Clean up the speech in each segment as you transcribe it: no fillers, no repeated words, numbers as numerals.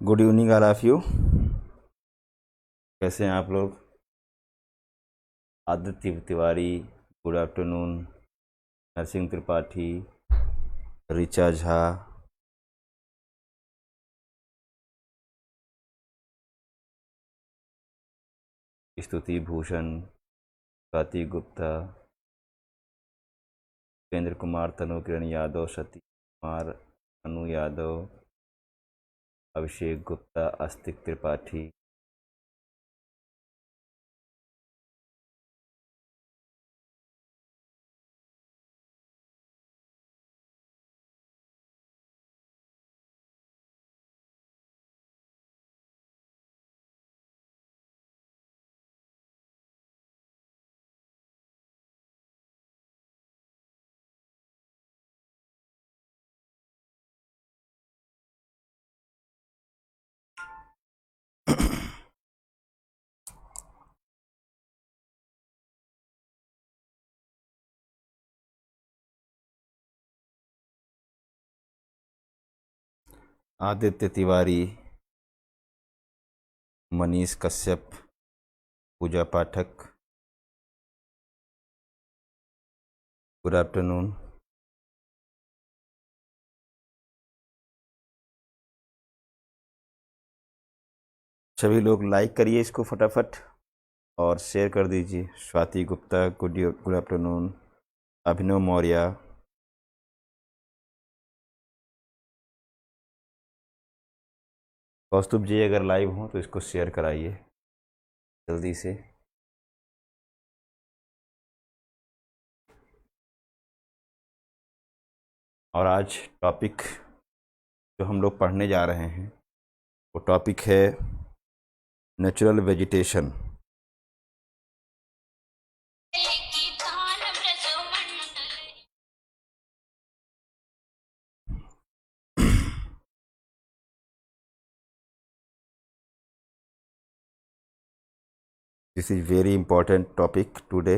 Good evening all of you. कैसे हैं आप लोग? Aditya Tiwari, good afternoon. नरसिंह त्रिपाठी, ऋचा झा, स्तुति भूषण, स्वाति गुप्ता, उपेंद्र कुमार, तनु किरण यादव, सतीश कुमार, अनु यादव, अभिषेक गुप्ता, आस्तिक त्रिपाठी। आदित्य तिवारी, मनीष कश्यप, पूजा पाठक, गुड आफ्टरनून। सभी लोग लाइक करिए इसको फटाफट और शेयर कर दीजिए। Swati Gupta, good afternoon. अभिनव मौर्य, कौस्तुभ जी अगर लाइव हो तो इसको शेयर कराइए जल्दी से। और आज टॉपिक जो हम लोग पढ़ने जा रहे हैं वो टॉपिक है natural vegetation. This is very important topic today.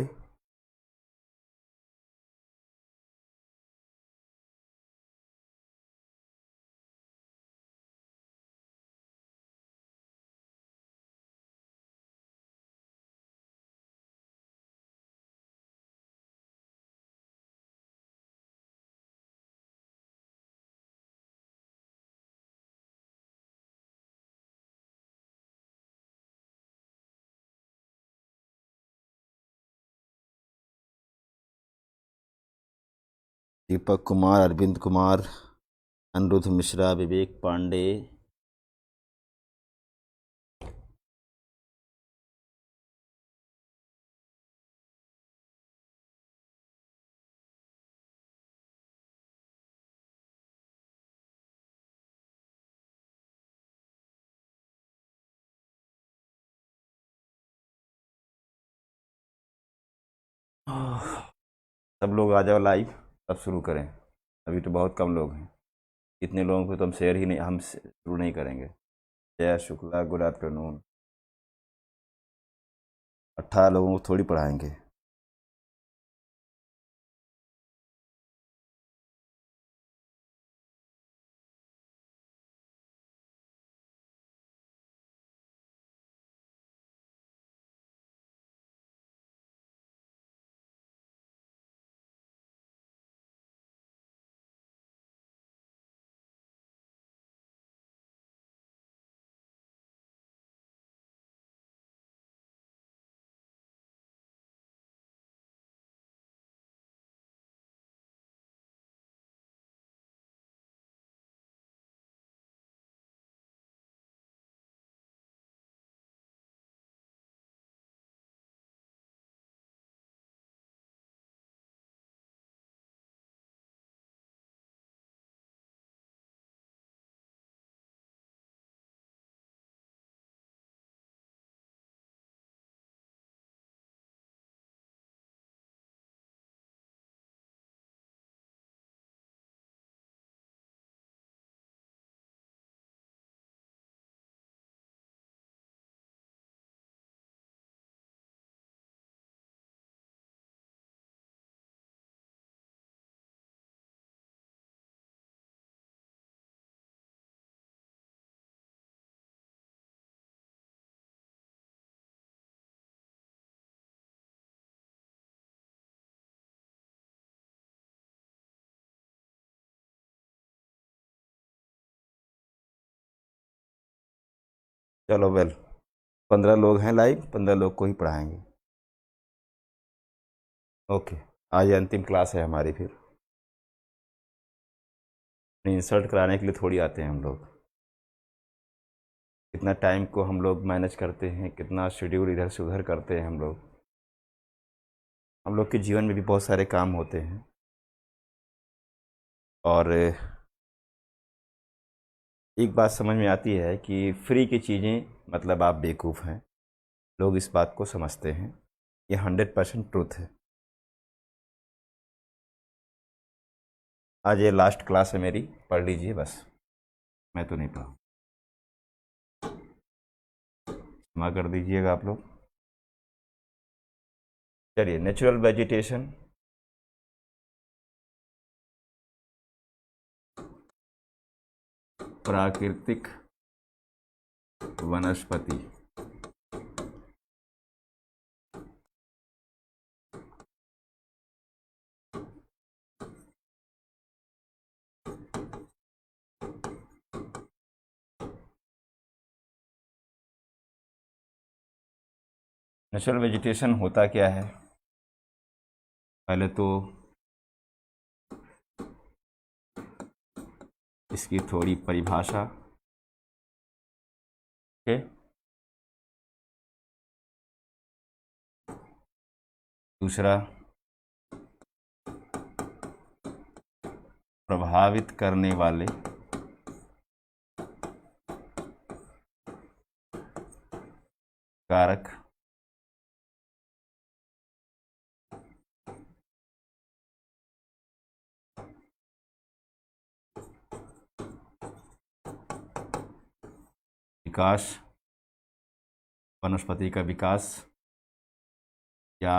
Deepak Kumar, Arvind Kumar, Aniruddh Mishra, Vivek Pandey, सब लोग आ जाओ लाइव, अब शुरू करें। अभी तो बहुत कम लोग हैं। इतने लोगों को तो हम शेयर ही नहीं, हम शुरू नहीं करेंगे। जय शुक्ला, गुड आफ्टरनून। 18 लोगों को थोड़ी पढ़ाएंगे। चलो वेल, 15 लोग हैं लाइव, 15 लोग को ही पढ़ाएंगे। ओके, आज अंतिम क्लास है हमारी। फिर इंसर्ट कराने के लिए थोड़ी आते हैं हम लोग। कितना टाइम को हम लोग मैनेज करते हैं, कितना शेड्यूल इधर से उधर करते हैं हम लोग। हम लोग के जीवन में भी बहुत सारे काम होते हैं, और एक बात समझ में आती है कि फ्री की चीज़ें मतलब आप बेवकूफ़ हैं। लोग इस बात को समझते हैं, ये 100% ट्रूथ है। आज ये लास्ट क्लास है मेरी, पढ़ लीजिए बस, मैं तो नहीं पढ़ा, क्षमा कर दीजिएगा आप लोग। चलिए, नेचुरल वेजिटेशन, प्राकृतिक वनस्पति। नेचुरल वेजिटेशन होता क्या है? पहले तो इसकी थोड़ी परिभाषा। ओके, दूसरा, प्रभावित करने वाले कारक। विकास, वनस्पति का विकास, या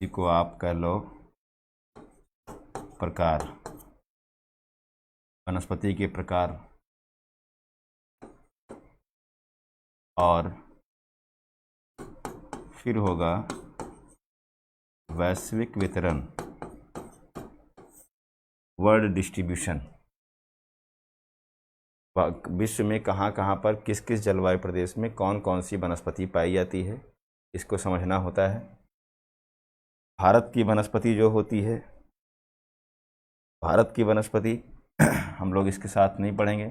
इसी को आप कह लो प्रकार, वनस्पति के प्रकार। और फिर होगा वैश्विक वितरण, वर्ल्ड डिस्ट्रीब्यूशन। विश्व में कहाँ कहाँ पर किस किस जलवायु प्रदेश में कौन कौन सी वनस्पति पाई जाती है, इसको समझना होता है। भारत की वनस्पति जो होती है, भारत की वनस्पति हम लोग इसके साथ नहीं पढ़ेंगे,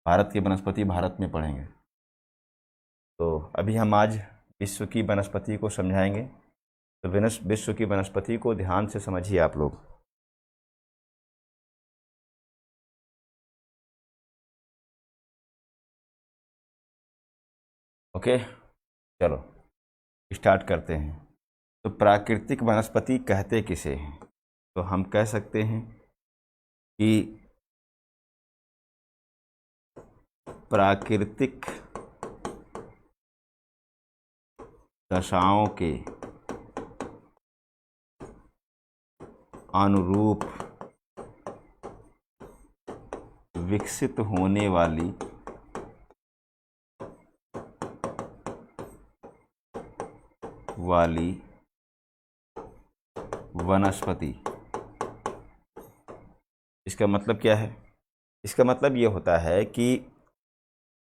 भारत की वनस्पति भारत में पढ़ेंगे। तो अभी हम आज विश्व की वनस्पति को समझाएंगे। तो विश्व की वनस्पति को ध्यान से समझिए आप लोग। ओके, चलो स्टार्ट करते हैं। तो प्राकृतिक वनस्पति कहते किसे हैं? तो हम कह सकते हैं कि प्राकृतिक दशाओं के अनुरूप विकसित होने वाली वनस्पति। इसका मतलब क्या है? इसका मतलब ये होता है कि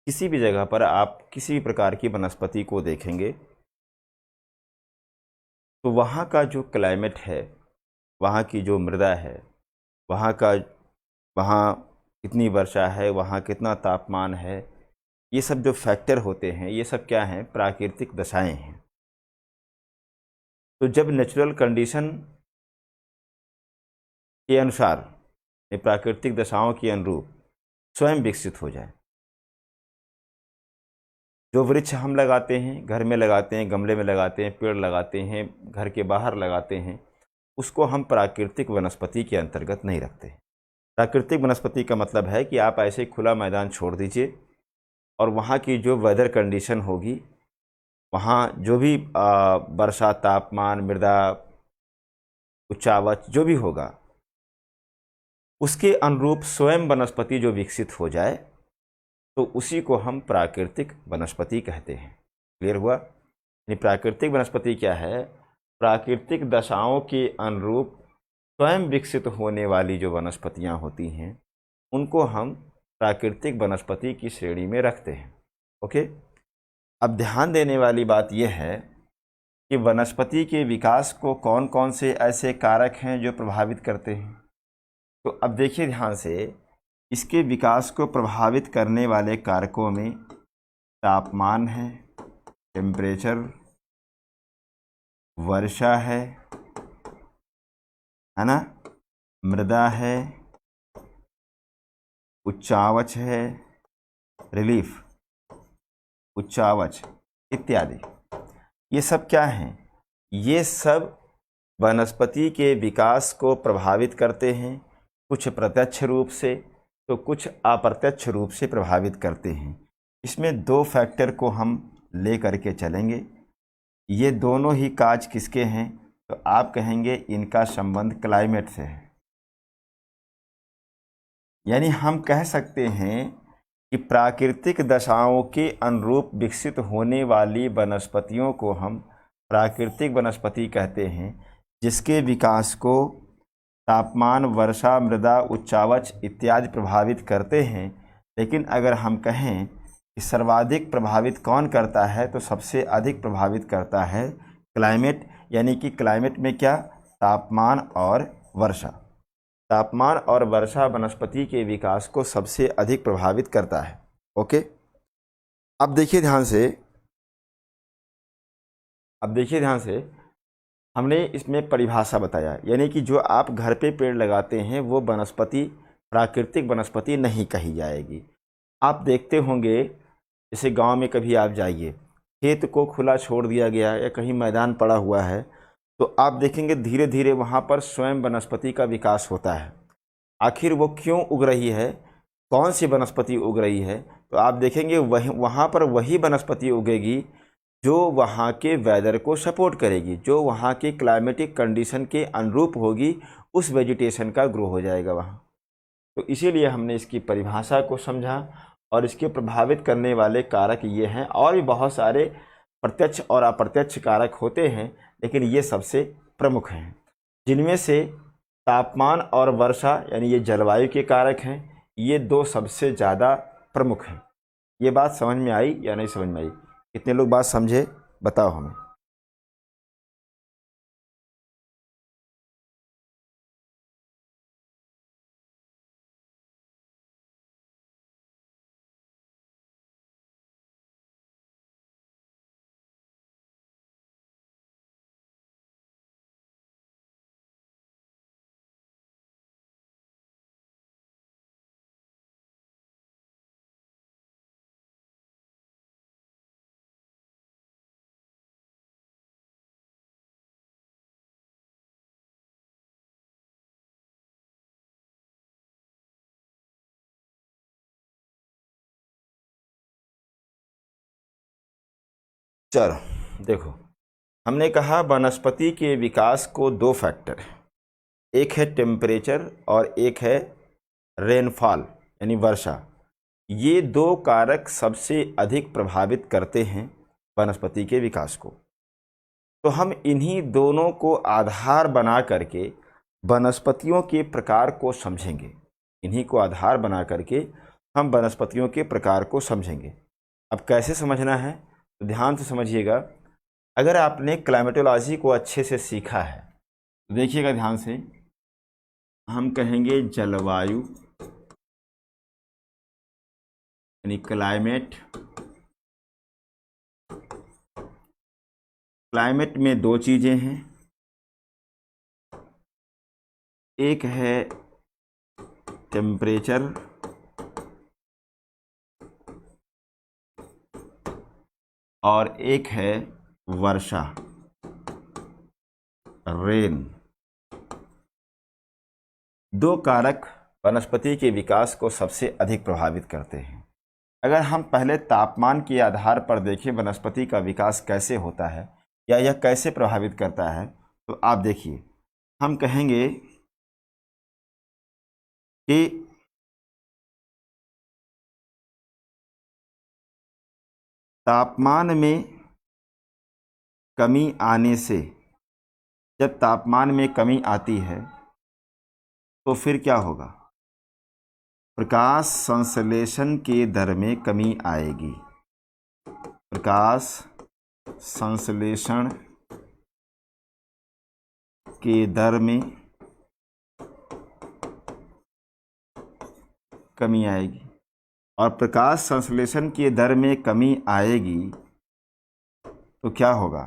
किसी भी जगह पर आप किसी भी प्रकार की वनस्पति को देखेंगे तो वहाँ का जो क्लाइमेट है, वहाँ की जो मृदा है, वहाँ कितनी वर्षा है, वहाँ कितना तापमान है, ये सब जो फैक्टर होते हैं, ये सब क्या हैं? प्राकृतिक दशाएं हैं। तो जब नेचुरल कंडीशन के अनुसार, ये प्राकृतिक दशाओं के अनुरूप स्वयं विकसित हो जाए, जो वृक्ष हम लगाते हैं, घर में लगाते हैं, गमले में लगाते हैं, पेड़ लगाते हैं, घर के बाहर लगाते हैं, उसको हम प्राकृतिक वनस्पति के अंतर्गत नहीं रखते। प्राकृतिक वनस्पति का मतलब है कि आप ऐसे खुला मैदान छोड़ दीजिए और वहाँ की जो वेदर कंडीशन होगी, वहाँ जो भी वर्षा, तापमान, मृदा, उच्चावच जो भी होगा, उसके अनुरूप स्वयं वनस्पति जो विकसित हो जाए, तो उसी को हम प्राकृतिक वनस्पति कहते हैं। क्लियर हुआ? यानी प्राकृतिक वनस्पति क्या है? प्राकृतिक दशाओं के अनुरूप स्वयं विकसित होने वाली जो वनस्पतियां होती हैं, उनको हम प्राकृतिक वनस्पति की श्रेणी में रखते हैं। ओके। अब ध्यान देने वाली बात यह है कि वनस्पति के विकास को कौन कौन से ऐसे कारक हैं जो प्रभावित करते हैं। तो अब देखिए ध्यान से, इसके विकास को प्रभावित करने वाले कारकों में तापमान है, टेम्परेचर, वर्षा है ना, मृदा है, उच्चावच है, रिलीफ, उच्चावच इत्यादि। ये सब क्या हैं? ये सब वनस्पति के विकास को प्रभावित करते हैं, कुछ प्रत्यक्ष रूप से तो कुछ अप्रत्यक्ष रूप से प्रभावित करते हैं। इसमें दो फैक्टर को हम ले करके चलेंगे। ये दोनों ही काज किसके हैं? तो आप कहेंगे इनका संबंध क्लाइमेट से है। यानी हम कह सकते हैं कि प्राकृतिक दशाओं के अनुरूप विकसित होने वाली वनस्पतियों को हम प्राकृतिक वनस्पति कहते हैं, जिसके विकास को तापमान, वर्षा, मृदा, उच्चावच इत्यादि प्रभावित करते हैं। लेकिन अगर हम कहें कि सर्वाधिक प्रभावित कौन करता है, तो सबसे अधिक प्रभावित करता है क्लाइमेट। यानी कि क्लाइमेट में क्या? तापमान और वर्षा। तापमान और वर्षा वनस्पति के विकास को सबसे अधिक प्रभावित करता है। ओके। अब देखिए ध्यान से, हमने इसमें परिभाषा बताया, यानी कि जो आप घर पे पेड़ लगाते हैं वो वनस्पति प्राकृतिक वनस्पति नहीं कही जाएगी। आप देखते होंगे, जैसे गांव में कभी आप जाइए, खेत को खुला छोड़ दिया गया या कहीं मैदान पड़ा हुआ है, तो आप देखेंगे धीरे धीरे वहाँ पर स्वयं वनस्पति का विकास होता है। आखिर वो क्यों उग रही है, कौन सी वनस्पति उग रही है? तो आप देखेंगे वहाँ पर वही वनस्पति उगेगी जो वहाँ के वेदर को सपोर्ट करेगी, जो वहाँ के क्लाइमेटिक कंडीशन के अनुरूप होगी, उस वेजिटेशन का ग्रो हो जाएगा वहाँ। तो इसीलिए हमने इसकी परिभाषा को समझा और इसके प्रभावित करने वाले कारक ये हैं। और भी बहुत सारे प्रत्यक्ष और अप्रत्यक्ष कारक होते हैं, लेकिन ये सबसे प्रमुख हैं, जिनमें से तापमान और वर्षा यानी ये जलवायु के कारक हैं। ये दो सबसे ज़्यादा प्रमुख हैं। ये बात समझ में आई या नहीं समझ में आई? कितने लोग बात समझे, बताओ हमें। चलो देखो, हमने कहा वनस्पति के विकास को दो फैक्टर हैं, एक है टेम्परेचर और एक है रेनफॉल यानी वर्षा। ये दो कारक सबसे अधिक प्रभावित करते हैं वनस्पति के विकास को। तो हम इन्हीं दोनों को आधार बना करके वनस्पतियों के प्रकार को समझेंगे। इन्हीं को आधार बना करके हम वनस्पतियों के प्रकार को समझेंगे। अब कैसे समझना है तो ध्यान से समझिएगा। अगर आपने क्लाइमेटोलॉजी को अच्छे से सीखा है तो देखिएगा ध्यान से, हम कहेंगे जलवायु यानी क्लाइमेट। क्लाइमेट में दो चीज़ें हैं, एक है टेम्परेचर और एक है वर्षा, रेन। दो कारक वनस्पति के विकास को सबसे अधिक प्रभावित करते हैं। अगर हम पहले तापमान के आधार पर देखें वनस्पति का विकास कैसे होता है या यह कैसे प्रभावित करता है, तो आप देखिए, हम कहेंगे कि तापमान में कमी आने से, जब तापमान में कमी आती है तो फिर क्या होगा? प्रकाश संश्लेषण के दर में कमी आएगी। प्रकाश संश्लेषण के दर में कमी आएगी, और प्रकाश संश्लेषण के दर में कमी आएगी तो क्या होगा?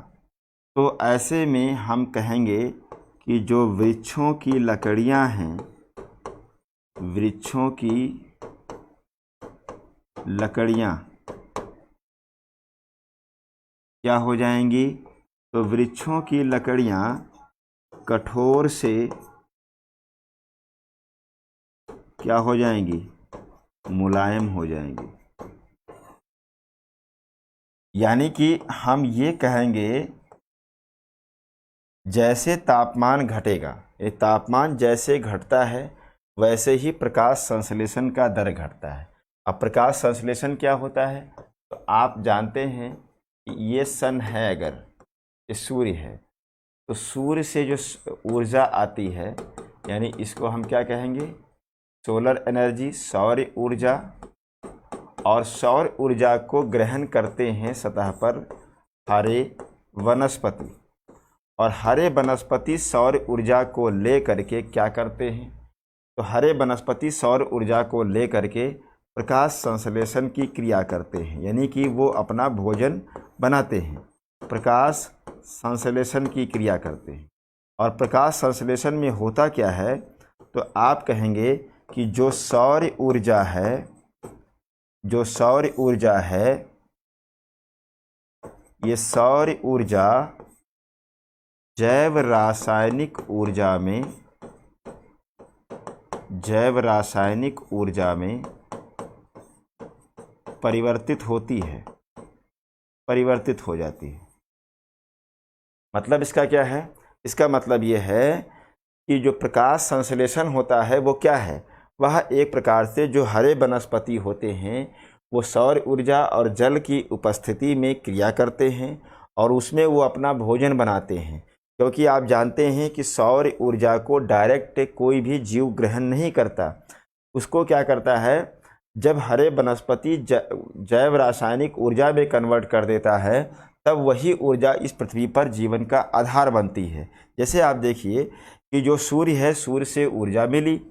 तो ऐसे में हम कहेंगे कि जो वृक्षों की लकड़ियां हैं, वृक्षों की लकड़ियां क्या हो जाएंगी? तो वृक्षों की लकड़ियां कठोर से क्या हो जाएंगी? मुलायम हो जाएंगी। यानी कि हम ये कहेंगे जैसे तापमान घटेगा, ये तापमान जैसे घटता है वैसे ही प्रकाश संश्लेषण का दर घटता है। अब प्रकाश संश्लेषण क्या होता है? तो आप जानते हैं कि ये सन है, अगर ये सूर्य है, तो सूर्य से जो ऊर्जा आती है, यानी इसको हम क्या कहेंगे? सोलर एनर्जी, सौर ऊर्जा। और सौर ऊर्जा को ग्रहण करते हैं सतह पर हरे वनस्पति, और हरे वनस्पति सौर ऊर्जा को ले करके क्या करते हैं? तो हरे वनस्पति सौर ऊर्जा को ले करके प्रकाश संश्लेषण की क्रिया करते हैं, यानी कि वो अपना भोजन बनाते हैं, प्रकाश संश्लेषण की क्रिया करते हैं। और प्रकाश संश्लेषण में होता क्या है? तो आप कहेंगे कि जो सौर ऊर्जा है, जो सौर ऊर्जा है, ये सौर ऊर्जा जैव रासायनिक ऊर्जा में, जैव रासायनिक ऊर्जा में परिवर्तित होती है, परिवर्तित हो जाती है। मतलब इसका क्या है? इसका मतलब ये है कि जो प्रकाश संश्लेषण होता है वो क्या है? वह एक प्रकार से जो हरे वनस्पति होते हैं वो सौर ऊर्जा और जल की उपस्थिति में क्रिया करते हैं और उसमें वो अपना भोजन बनाते हैं। क्योंकि आप जानते हैं कि सौर ऊर्जा को डायरेक्ट कोई भी जीव ग्रहण नहीं करता, उसको क्या करता है? जब हरे वनस्पति जैव रासायनिक ऊर्जा में कन्वर्ट कर देता है, तब वही ऊर्जा इस पृथ्वी पर जीवन का आधार बनती है। जैसे आप देखिए कि जो सूर्य है, सूर्य से ऊर्जा मिली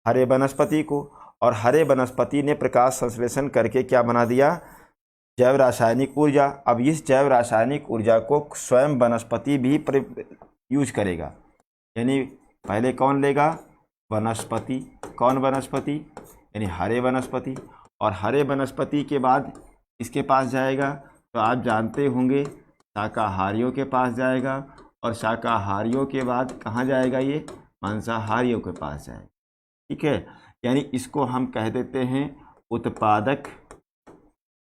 हरे वनस्पति को, और हरे वनस्पति ने प्रकाश संश्लेषण करके क्या बना दिया? जैव रासायनिक ऊर्जा। अब इस जैव रासायनिक ऊर्जा को स्वयं वनस्पति भी यूज करेगा, यानी पहले कौन लेगा? वनस्पति। कौन वनस्पति? यानी हरे वनस्पति। और हरे वनस्पति के बाद इसके पास जाएगा, तो आप जानते होंगे शाकाहारियों के पास जाएगा, और शाकाहारियों के बाद कहाँ जाएगा? ये मांसाहारियों के पास जाएगा। ठीक है, यानी इसको हम कह देते हैं उत्पादक,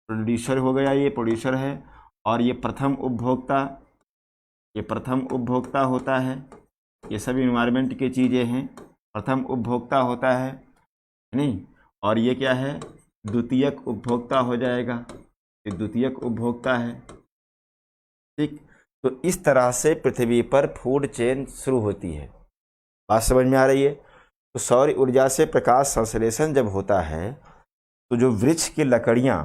प्रोड्यूसर हो गया, ये प्रोड्यूसर है। और ये प्रथम उपभोक्ता, ये प्रथम उपभोक्ता होता है। ये सब इन्वायरमेंट की चीज़ें हैं, प्रथम उपभोक्ता होता है नहीं। और ये क्या है? द्वितीयक उपभोक्ता हो जाएगा, ये द्वितीयक उपभोक्ता है। ठीक, तो इस तरह से पृथ्वी पर फूड चेन शुरू होती है। बात समझ में आ रही है? तो सौर ऊर्जा से प्रकाश संश्लेषण जब होता है तो जो वृक्ष की लकड़ियाँ,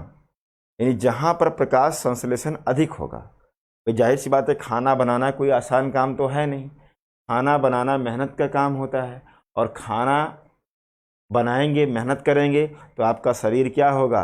यानी जहाँ पर प्रकाश संश्लेषण अधिक होगा, भाई जाहिर सी बात है खाना बनाना कोई आसान काम तो है नहीं, खाना बनाना मेहनत का काम होता है। और खाना बनाएंगे, मेहनत करेंगे तो आपका शरीर क्या होगा?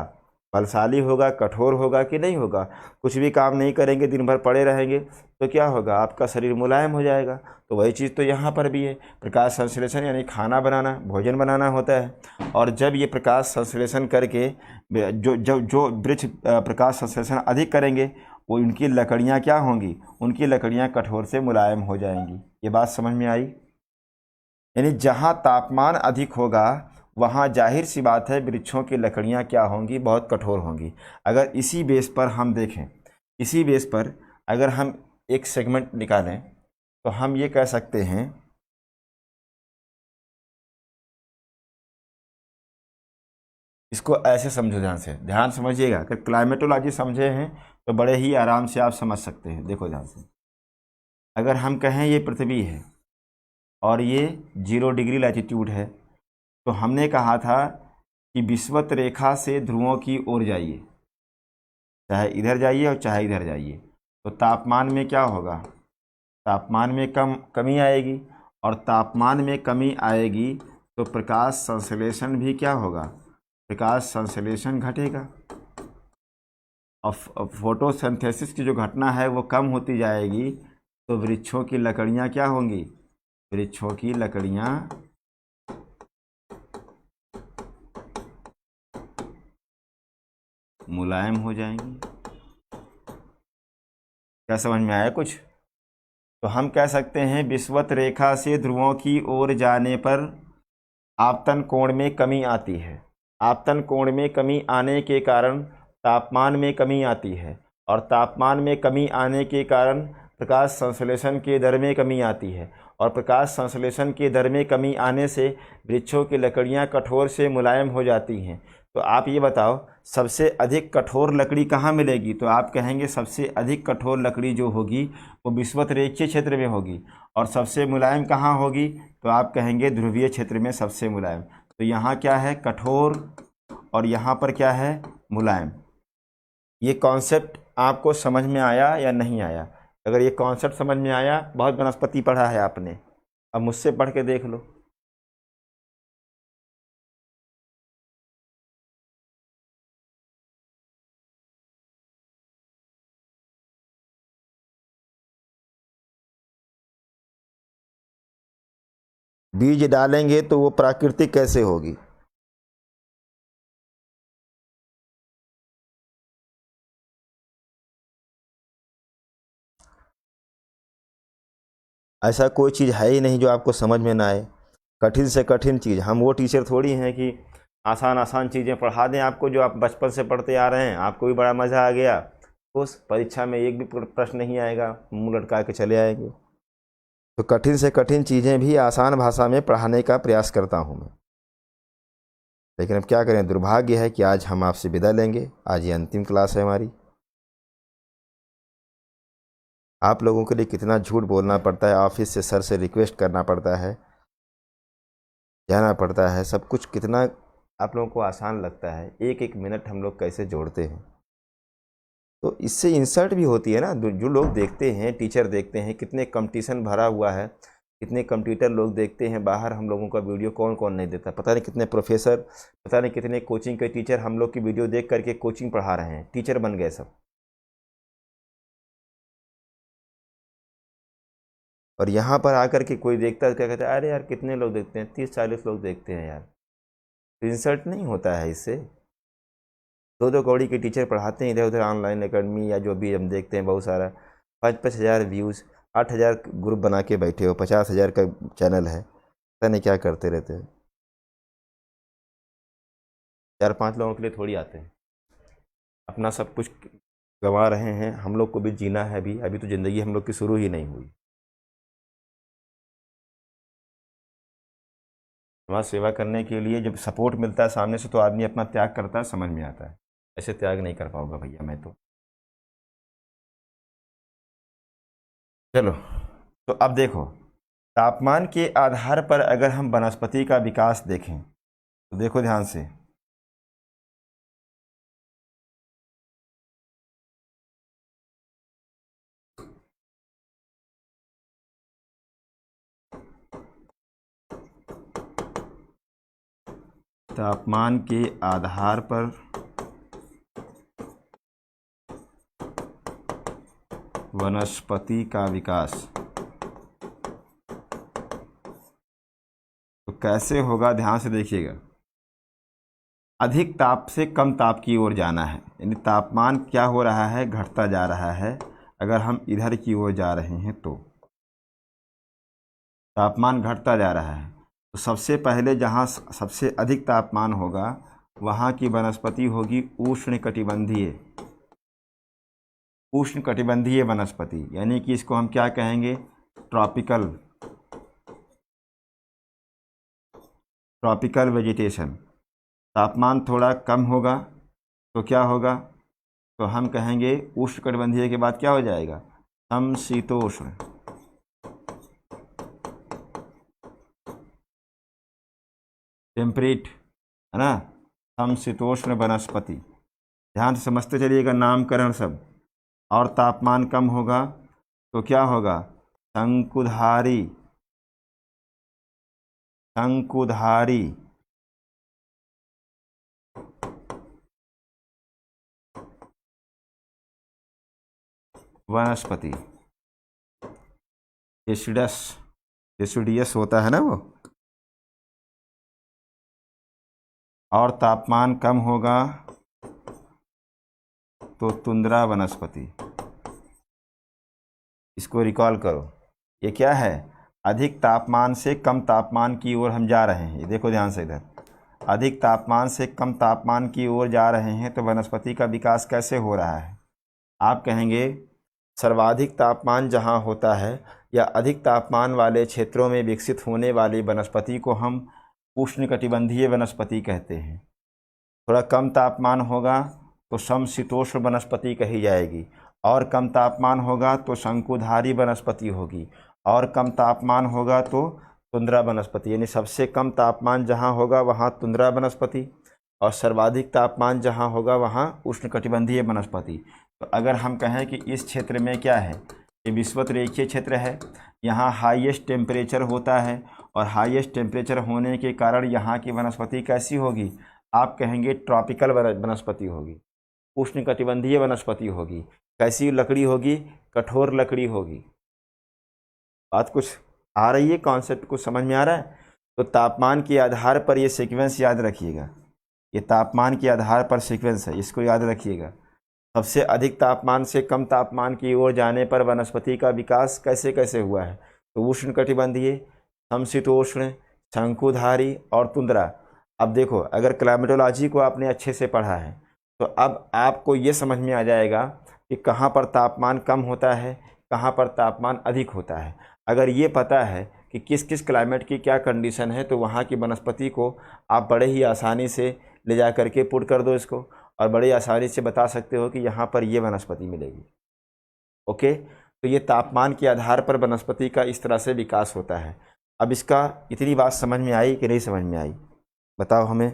बलशाली होगा, कठोर होगा कि नहीं होगा? कुछ भी काम नहीं करेंगे, दिन भर पड़े रहेंगे तो क्या होगा? आपका शरीर मुलायम हो जाएगा। तो वही चीज़ तो यहाँ पर भी है। प्रकाश संश्लेषण यानी खाना बनाना, भोजन बनाना होता है। और जब ये प्रकाश संश्लेषण करके जो वृक्ष प्रकाश संश्लेषण अधिक करेंगे, वो उनकी लकड़ियाँ क्या होंगी? उनकी लकड़ियाँ कठोर से मुलायम हो जाएंगी। ये बात समझ में आई? यानी जहाँ तापमान अधिक होगा वहाँ जाहिर सी बात है वृक्षों की लकड़ियाँ क्या होंगी? बहुत कठोर होंगी। अगर इसी बेस पर हम देखें, इसी बेस पर अगर हम एक सेगमेंट निकालें तो हम ये कह सकते हैं इसको ऐसे समझो, ध्यान से, ध्यान समझिएगा। अगर क्लाइमेटोलॉजी समझे हैं तो बड़े ही आराम से आप समझ सकते हैं। देखो ध्यान से, अगर हम कहें ये पृथ्वी है और ये 0 डिग्री लैटीट्यूड है, तो हमने कहा था कि विषुवत रेखा से ध्रुवों की ओर जाइए। चाहे इधर जाइए और चाहे इधर जाइए। तो तापमान में क्या होगा, तापमान में कमी आएगी, और तापमान में कमी आएगी तो प्रकाश संश्लेषण भी क्या होगा, प्रकाश संश्लेषण घटेगा। और फोटोसिंथेसिस की जो घटना है वो कम होती जाएगी, तो वृक्षों की लकड़ियाँ क्या होंगी, वृक्षों की लकड़ियाँ मुलायम हो जाएंगी। क्या समझ में आया कुछ? तो हम कह सकते हैं विषुवत रेखा से ध्रुवों की ओर जाने पर आपतन कोण में कमी आती है। आपतन कोण में कमी आने के कारण तापमान में कमी आती है, और तापमान में कमी आने के कारण प्रकाश संश्लेषण के दर में कमी आती है, और प्रकाश संश्लेषण के दर में कमी आने से वृक्षों की लकड़ियां कठोर से मुलायम हो जाती हैं। तो आप ये बताओ सबसे अधिक कठोर लकड़ी कहाँ मिलेगी? तो आप कहेंगे सबसे अधिक कठोर लकड़ी जो होगी वो विषुवत रेखीय क्षेत्र में होगी, और सबसे मुलायम कहाँ होगी? तो आप कहेंगे ध्रुवीय क्षेत्र में सबसे मुलायम। तो यहाँ क्या है, कठोर, और यहाँ पर क्या है, मुलायम। ये कॉन्सेप्ट आपको समझ में आया या नहीं आया? अगर ये कॉन्सेप्ट समझ में आया, बहुत वनस्पति पढ़ा है आपने, अब मुझसे पढ़ के देख लो। बीज डालेंगे तो वो प्राकृतिक कैसे होगी? ऐसा कोई चीज़ है ही नहीं जो आपको समझ में ना आए। कठिन से कठिन चीज़, हम वो टीचर थोड़ी हैं कि आसान आसान चीज़ें पढ़ा दें आपको, जो आप बचपन से पढ़ते आ रहे हैं, आपको भी बड़ा मज़ा आ गया, उस परीक्षा में एक भी प्रश्न नहीं आएगा, मुंह लटका के चले आएंगे। तो कठिन से कठिन चीज़ें भी आसान भाषा में पढ़ाने का प्रयास करता हूँ मैं। लेकिन अब क्या करें, दुर्भाग्य है कि आज हम आपसे विदा लेंगे। आज ये अंतिम क्लास है हमारी। आप लोगों के लिए कितना झूठ बोलना पड़ता है, ऑफिस से सर से रिक्वेस्ट करना पड़ता है, जाना पड़ता है, सब कुछ कितना आप लोगों को आसान लगता है। एक एक मिनट हम लोग कैसे जोड़ते हैं। तो इससे इंसल्ट भी होती है ना, जो लोग देखते हैं, टीचर देखते हैं, कितने कंपटीशन भरा हुआ है, कितने कंप्यूटर लोग देखते हैं बाहर हम लोगों का वीडियो, कौन कौन नहीं देता, पता नहीं कितने प्रोफेसर, पता नहीं कितने कोचिंग के टीचर हम लोग की वीडियो देख करके कोचिंग पढ़ा रहे हैं, टीचर बन गए सब। और यहाँ पर आकर के कोई देखता है, क्या कहता है, अरे यार कितने लोग देखते हैं, 30-40 लोग देखते हैं यार। इंसल्ट नहीं होता है इससे? 2-2 कौड़ी के टीचर पढ़ाते हैं इधर उधर, ऑनलाइन एकेडमी या जो भी हम देखते हैं, बहुत सारा 5-5 हज़ार व्यूज़, 8 हज़ार ग्रुप बना के बैठे हो, 50 हज़ार का चैनल है, पता नहीं क्या करते रहते हैं। 4-5 लोगों के लिए थोड़ी आते हैं, अपना सब कुछ गंवा रहे हैं। हम लोग को भी जीना है, अभी तो ज़िंदगी हम लोग की शुरू ही नहीं हुई। समाज सेवा करने के लिए जब सपोर्ट मिलता है सामने से, तो आदमी अपना त्याग करता है, समझ में आता है। ऐसे त्याग नहीं कर पाऊंगा भैया मैं तो। चलो, तो अब देखो, तापमान के आधार पर अगर हम वनस्पति का विकास देखें तो देखो ध्यान से, तापमान के आधार पर वनस्पति का विकास तो कैसे होगा, ध्यान से देखिएगा। अधिक ताप से कम ताप की ओर जाना है, यानी तापमान क्या हो रहा है, घटता जा रहा है। अगर हम इधर की ओर जा रहे हैं तो तापमान घटता जा रहा है। तो सबसे पहले जहाँ सबसे अधिक तापमान होगा वहाँ की वनस्पति होगी उष्णकटिबंधीय। उष्णकटिबंधीय वनस्पति, यानी कि इसको हम क्या कहेंगे, ट्रॉपिकल, ट्रॉपिकल वेजिटेशन। तापमान थोड़ा कम होगा तो क्या होगा, तो हम कहेंगे उष्णकटिबंधीय के बाद क्या हो जाएगा, समशीतोष्ण। टेम्परेट, है ना, समशीतोष्ण वनस्पति। ध्यान से समझते चलिएगा नामकरण सब। और तापमान कम होगा तो क्या होगा? शंकुधारी, शंकुधारी वनस्पति। एसिडस, एसिडियस होता है ना वो। और तापमान कम होगा तो तुंद्रा वनस्पति। इसको रिकॉल करो, ये क्या है? अधिक तापमान से कम तापमान की ओर हम जा रहे हैं। ये देखो ध्यान से इधर, अधिक तापमान से कम तापमान की ओर जा रहे हैं तो वनस्पति का विकास कैसे हो रहा है? आप कहेंगे सर्वाधिक तापमान जहाँ होता है या अधिक तापमान वाले क्षेत्रों में विकसित होने वाली वनस्पति को हम उष्णकटिबंधीय वनस्पति कहते हैं। थोड़ा कम तापमान होगा तो समशीतोष्ण वनस्पति कही जाएगी, और कम तापमान होगा तो शंकुधारी वनस्पति होगी, और कम तापमान होगा तो तुंद्रा वनस्पति। यानी सबसे कम तापमान जहाँ होगा वहाँ तुंद्रा वनस्पति, और सर्वाधिक तापमान जहाँ होगा वहाँ उष्णकटिबंधीय वनस्पति। तो अगर हम कहें कि इस क्षेत्र में क्या है, ये विषुवत रेखीय क्षेत्र है, यहाँ हाईएस्ट टेम्परेचर होता है, और हाईएस्ट टेम्परेचर होने के कारण यहाँ की वनस्पति कैसी होगी? आप कहेंगे ट्रॉपिकल वनस्पति होगी, उष्णकटिबंधीय वनस्पति होगी। कैसी लकड़ी होगी? कठोर लकड़ी होगी। बात कुछ आ रही है? कॉन्सेप्ट कुछ समझ में आ रहा है? तो तापमान के आधार पर ये सीक्वेंस याद रखिएगा, ये तापमान के आधार पर सीक्वेंस है, इसको याद रखिएगा। सबसे अधिक तापमान से कम तापमान की ओर जाने पर वनस्पति का विकास कैसे कैसे हुआ है? तो उष्णकटिबंधीय, समशीतोष्ण, शंकुधारी और तुंद्रा। अब देखो, अगर क्लाइमेटोलॉजी को आपने अच्छे से पढ़ा है तो अब आपको ये समझ में आ जाएगा कि कहाँ पर तापमान कम होता है, कहाँ पर तापमान अधिक होता है। अगर ये पता है कि किस किस क्लाइमेट की क्या कंडीशन है तो वहाँ की वनस्पति को आप बड़े ही आसानी से ले जा करके पुट कर दो इसको, और बड़ी आसानी से बता सकते हो कि यहाँ पर ये वनस्पति मिलेगी। ओके, तो ये तापमान के आधार पर वनस्पति का इस तरह से विकास होता है। अब इसका इतनी बात समझ में आई कि नहीं समझ में आई? बताओ हमें।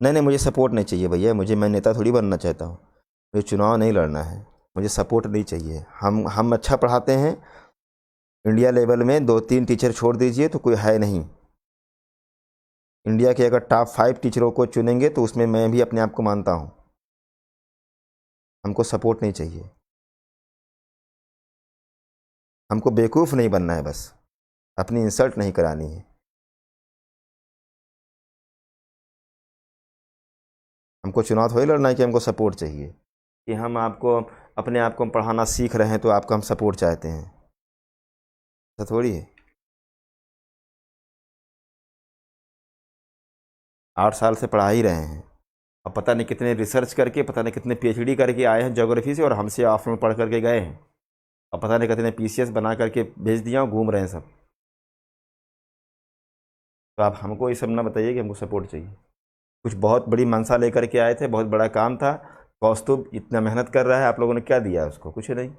नहीं नहीं, मुझे सपोर्ट नहीं चाहिए भैया, मैं नेता थोड़ी बनना चाहता हूँ, मुझे चुनाव नहीं लड़ना है, मुझे सपोर्ट नहीं चाहिए। हम अच्छा पढ़ाते हैं, इंडिया लेवल में 2-3 टीचर छोड़ दीजिए तो कोई है नहीं। इंडिया के अगर टॉप 5 टीचरों को चुनेंगे तो उसमें मैं भी अपने आप को मानता हूँ। हमको सपोर्ट नहीं चाहिए, हमको बेवकूफ़ नहीं बनना है, बस अपनी इंसल्ट नहीं करानी है। हमको चुनाव थोड़ी लड़ना है कि हमको सपोर्ट चाहिए, कि हम आपको अपने आप को पढ़ाना सीख रहे हैं तो आपको हम सपोर्ट चाहते हैं, ऐसा थोड़ी है। 8 साल से पढ़ा ही रहे हैं, अब पता नहीं कितने रिसर्च करके, पता नहीं कितने PhD करके आए हैं ज्योग्राफी से, और हमसे ऑफ में पढ़ करके गए हैं, और पता नहीं कितने PCS बना करके भेज दिया और घूम रहे हैं सब। तो आप हमको ये सब ना बताइए कि हमको सपोर्ट चाहिए। कुछ बहुत बड़ी मंशा लेकर के आए थे, बहुत बड़ा काम था, कौस्तुभ इतना मेहनत कर रहा है, आप लोगों ने क्या दिया उसको? कुछ नहीं,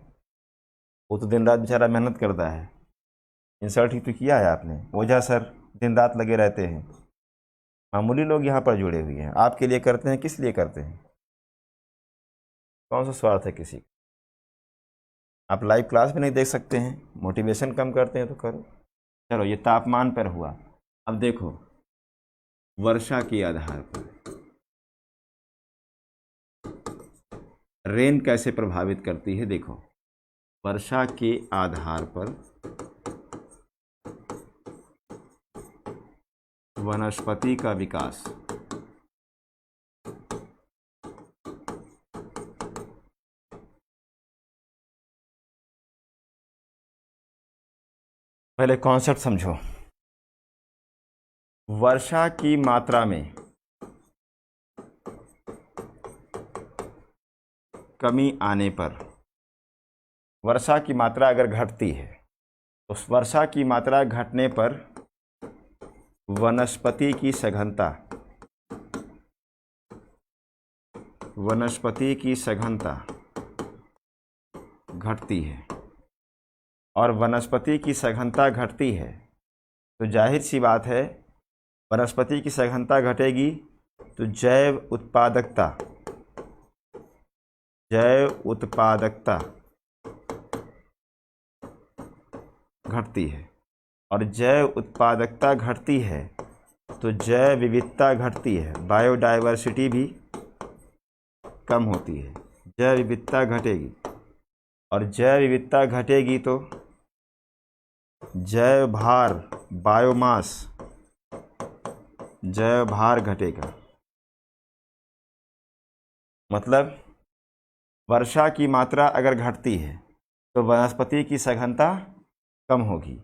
वो तो दिन रात बेचारा मेहनत करता है। इंसल्ट ही तो किया है आपने। ओझा सर दिन रात लगे रहते हैं, मामूली लोग यहाँ पर जुड़े हुए हैं। आपके लिए करते हैं, किस लिए करते हैं? कौन सा स्वार्थ है किसी का? आप लाइव क्लास भी नहीं देख सकते हैं, मोटिवेशन कम करते हैं तो करो। चलो, ये तापमान पर हुआ। अब देखो वर्षा के आधार पर रेन कैसे प्रभावित करती है। देखो, वर्षा के आधार पर वनस्पति का विकास। पहले कॉन्सेप्ट समझो। वर्षा की मात्रा में कमी आने पर, वर्षा की मात्रा अगर घटती है तो वर्षा की मात्रा घटने पर वनस्पति की सघनता, वनस्पति की सघनता घटती है और वनस्पति की सघनता घटती है, तो जाहिर सी बात है वनस्पति की सघनता घटेगी तो जैव उत्पादकता घटती है, और जैव उत्पादकता घटती है तो जैव विविधता घटती है, बायोडाइवर्सिटी भी कम होती है, जैव विविधता घटेगी, और जैव विविधता घटेगी तो जैव भार, बायोमास, जैव भार घटेगा। मतलब वर्षा की मात्रा अगर घटती है तो वनस्पति की सघनता कम होगी,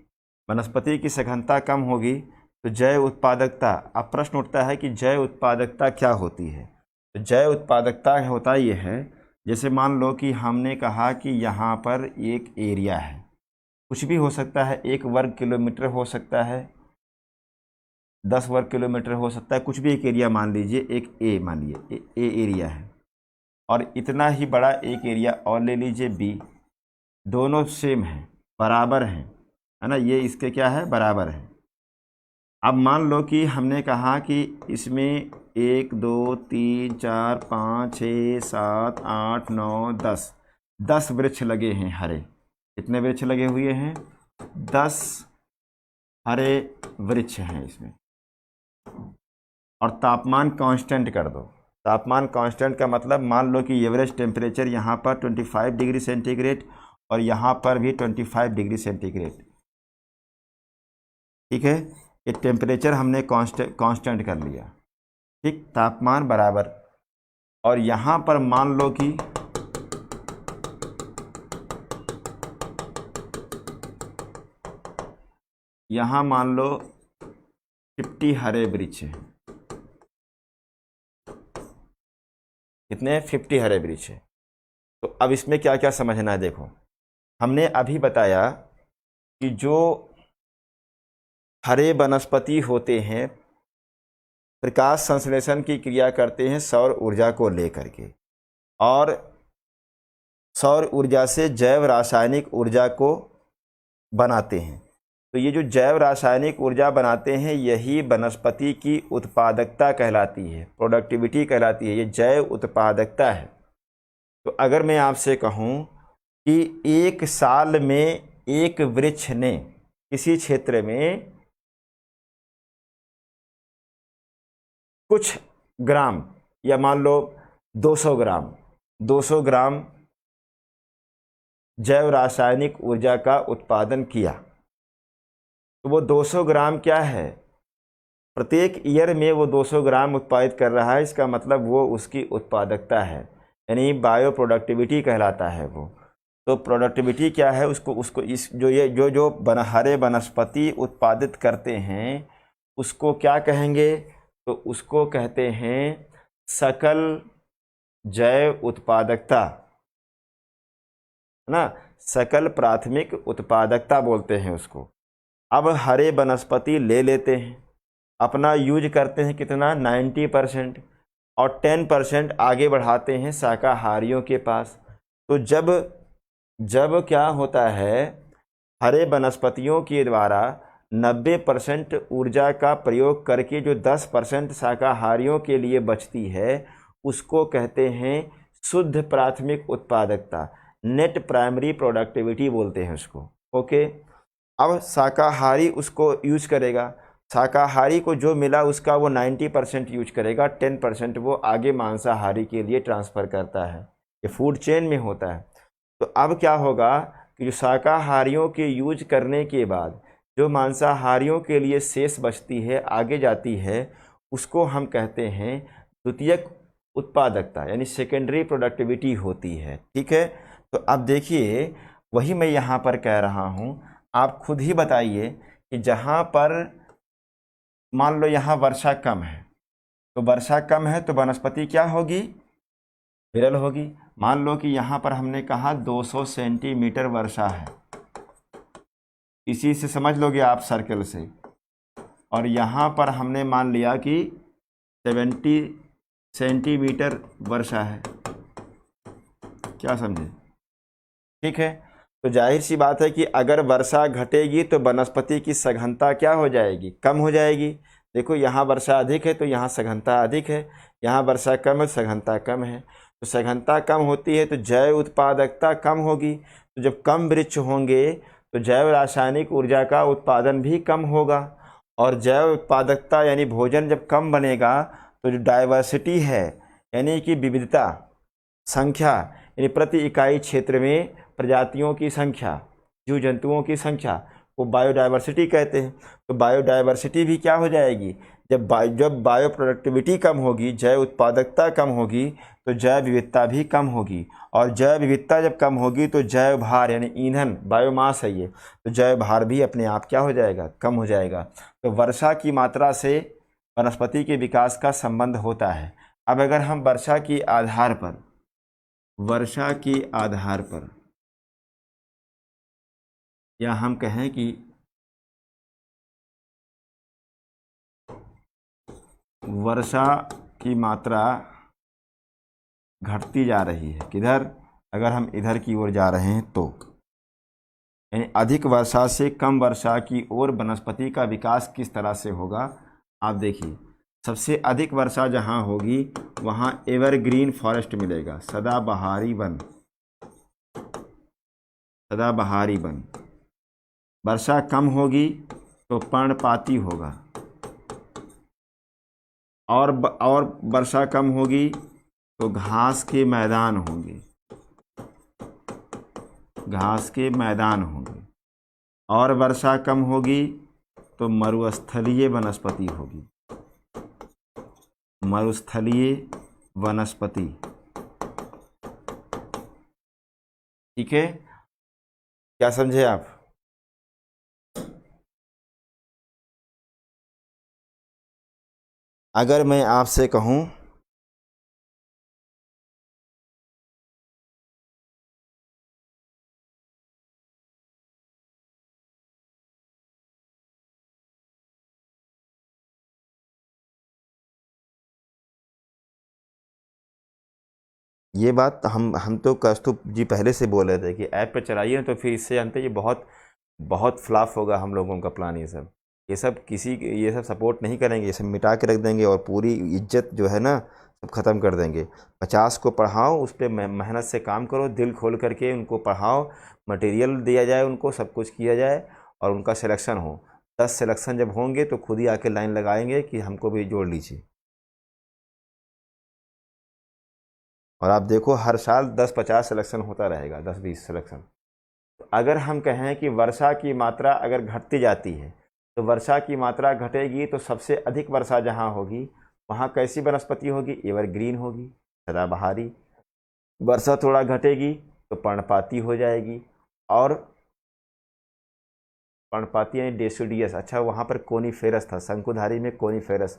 वनस्पति की सघनता कम होगी तो जैव उत्पादकता। अब प्रश्न उठता है कि जैव उत्पादकता क्या होती है? तो जैव उत्पादकता होता ये है, जैसे मान लो कि हमने कहा कि यहाँ पर एक एरिया है, कुछ भी हो सकता है, 1 वर्ग किलोमीटर हो सकता है, 10 वर्ग किलोमीटर हो सकता है, कुछ भी एक एरिया मान लीजिए, एक ए मान लीजिए, ए एरिया है, और इतना ही बड़ा एक एरिया और ले लीजिए बी, दोनों सेम हैं, बराबर हैं, है ना, ये इसके क्या है, बराबर है। अब मान लो कि हमने कहा कि इसमें 1 2 3 4 5 6 7 8 9 10 वृक्ष लगे हैं हरे। कितने वृक्ष लगे हुए हैं? 10 हरे वृक्ष हैं इसमें। और तापमान कांस्टेंट कर दो। तापमान कांस्टेंट का मतलब मान लो कि एवरेज टेम्परेचर यहाँ पर 25 डिग्री सेंटीग्रेड और यहाँ पर भी 25 डिग्री सेंटीग्रेड। ठीक है, ये टेम्परेचर हमने कांस्टेंट कर लिया। ठीक, तापमान बराबर। और यहाँ पर मान लो कि यहाँ मान लो 50 हरे वृक्ष हैं। कितने? 50 हरे वृक्ष हैं। तो अब इसमें क्या क्या समझना है, देखो हमने अभी बताया कि जो हरे वनस्पति होते हैं प्रकाश संश्लेषण की क्रिया करते हैं सौर ऊर्जा को लेकर के, और सौर ऊर्जा से जैव रासायनिक ऊर्जा को बनाते हैं। तो ये जो जैव रासायनिक ऊर्जा बनाते हैं यही वनस्पति की उत्पादकता कहलाती है, प्रोडक्टिविटी कहलाती है, ये जैव उत्पादकता है। तो अगर मैं आपसे कहूँ कि 1 साल में एक वृक्ष ने किसी क्षेत्र में कुछ ग्राम, या मान लो 200 ग्राम जैव रासायनिक ऊर्जा का उत्पादन किया, तो वो 200 ग्राम क्या है? प्रत्येक ईयर में वो 200 ग्राम उत्पादित कर रहा है, इसका मतलब वो उसकी उत्पादकता है, यानी बायो प्रोडक्टिविटी कहलाता है वो। तो प्रोडक्टिविटी क्या है? उसको इस जो हरे वनस्पति उत्पादित करते हैं उसको क्या कहेंगे? तो उसको कहते हैं सकल जैव उत्पादकता, है ना, सकल प्राथमिक उत्पादकता बोलते हैं उसको। अब हरे वनस्पति ले लेते हैं, अपना यूज करते हैं, कितना? 90%, और 10% आगे बढ़ाते हैं शाकाहारियों के पास। तो जब क्या होता है, हरे वनस्पतियों के द्वारा 90% ऊर्जा का प्रयोग करके जो 10% शाकाहारियों के लिए बचती है उसको कहते हैं शुद्ध प्राथमिक उत्पादकता, नेट प्राइमरी प्रोडक्टिविटी बोलते हैं उसको। ओके, अब शाकाहारी उसको यूज करेगा, शाकाहारी को जो मिला उसका वो 90% यूज करेगा, 10% वो आगे मांसाहारी के लिए ट्रांसफ़र करता है। ये फूड चेन में होता है। तो अब क्या होगा कि जो शाकाहारियों के यूज करने के बाद जो मांसाहारियों के लिए शेष बचती है, आगे जाती है, उसको हम कहते हैं द्वितीयक उत्पादकता, यानी सेकेंडरी प्रोडक्टिविटी होती है। ठीक है, तो अब देखिए वही मैं यहाँ पर कह रहा हूँ, आप खुद ही बताइए कि जहाँ पर मान लो यहाँ वर्षा कम है, तो वर्षा कम है तो वनस्पति क्या होगी? विरल होगी। मान लो कि यहाँ पर हमने कहा 200 सेंटीमीटर वर्षा है, इसी से समझ लोगे आप सर्कल से, और यहाँ पर हमने मान लिया कि 70 सेंटीमीटर वर्षा है। क्या समझे? ठीक है। तो जाहिर सी बात है कि अगर वर्षा घटेगी तो वनस्पति की सघनता क्या हो जाएगी, कम हो जाएगी। देखो यहाँ वर्षा अधिक है तो यहाँ सघनता अधिक है, यहाँ वर्षा कम है सघनता कम है। तो सघनता कम होती है तो जैव उत्पादकता कम होगी। तो जब कम वृक्ष होंगे तो जैव रासायनिक ऊर्जा का उत्पादन भी कम होगा। और जैव उत्पादकता यानी भोजन जब कम बनेगा तो जो डाइवर्सिटी है यानी कि विविधता, संख्या, यानी प्रति इकाई क्षेत्र में प्रजातियों की संख्या, जीव जंतुओं की संख्या को बायोडाइवर्सिटी कहते हैं। तो बायोडाइवर्सिटी भी क्या हो जाएगी, जब बायो प्रोडक्टिविटी कम होगी, जैव उत्पादकता कम होगी तो जैव विविधता भी कम होगी। और जैव विविधता जब कम होगी तो जैव भार यानी ईंधन, बायोमास है ये, तो जैव भार भी अपने आप क्या हो जाएगा, कम हो जाएगा। तो वर्षा की मात्रा से वनस्पति के विकास का संबंध होता है। अब अगर हम वर्षा के आधार पर या हम कहें कि वर्षा की मात्रा घटती जा रही है, किधर, अगर हम इधर की ओर जा रहे हैं तो, यानी अधिक वर्षा से कम वर्षा की ओर वनस्पति का विकास किस तरह से होगा। आप देखिए, सबसे अधिक वर्षा जहाँ होगी वहाँ एवरग्रीन फॉरेस्ट मिलेगा, सदाबहारी वन। वर्षा कम होगी तो पर्णपाती होगा, और वर्षा कम होगी तो घास के मैदान होंगे, और वर्षा कम होगी तो मरुस्थलीय वनस्पति। ठीक है, क्या समझे आप। अगर मैं आपसे कहूं ये बात, हम तो कौस्तुभ जी पहले से बोल रहे थे कि ऐप पे चलाइए तो फिर इससे जानते ये बहुत फ्लॉप होगा हम लोगों का प्लान। ये सब सपोर्ट नहीं करेंगे, ये सब मिटा के रख देंगे और पूरी इज्जत जो है ना सब ख़त्म कर देंगे। 50 को पढ़ाओ, उस पर मेहनत से काम करो, दिल खोल करके उनको पढ़ाओ, मटेरियल दिया जाए उनको, सब कुछ किया जाए और उनका सिलेक्शन हो। 10 सिलेक्शन जब होंगे तो खुद ही आके लाइन लगाएंगे कि हमको भी जोड़ लीजिए। और आप देखो हर साल 10-50 सिलेक्शन होता रहेगा, 10-20 सिलेक्शन। तो अगर हम कहें कि वर्षा की मात्रा अगर घटती जाती है तो वर्षा की मात्रा घटेगी तो सबसे अधिक वर्षा जहाँ होगी वहाँ कैसी वनस्पति होगी, एवरग्रीन होगी, सदाबहारी। वर्षा थोड़ा घटेगी तो पर्णपाती हो जाएगी, और पर्णपाती यानी डेसिडियस। अच्छा, वहाँ पर कोनीफेरस था, शंकुधारी में कोनीफेरस,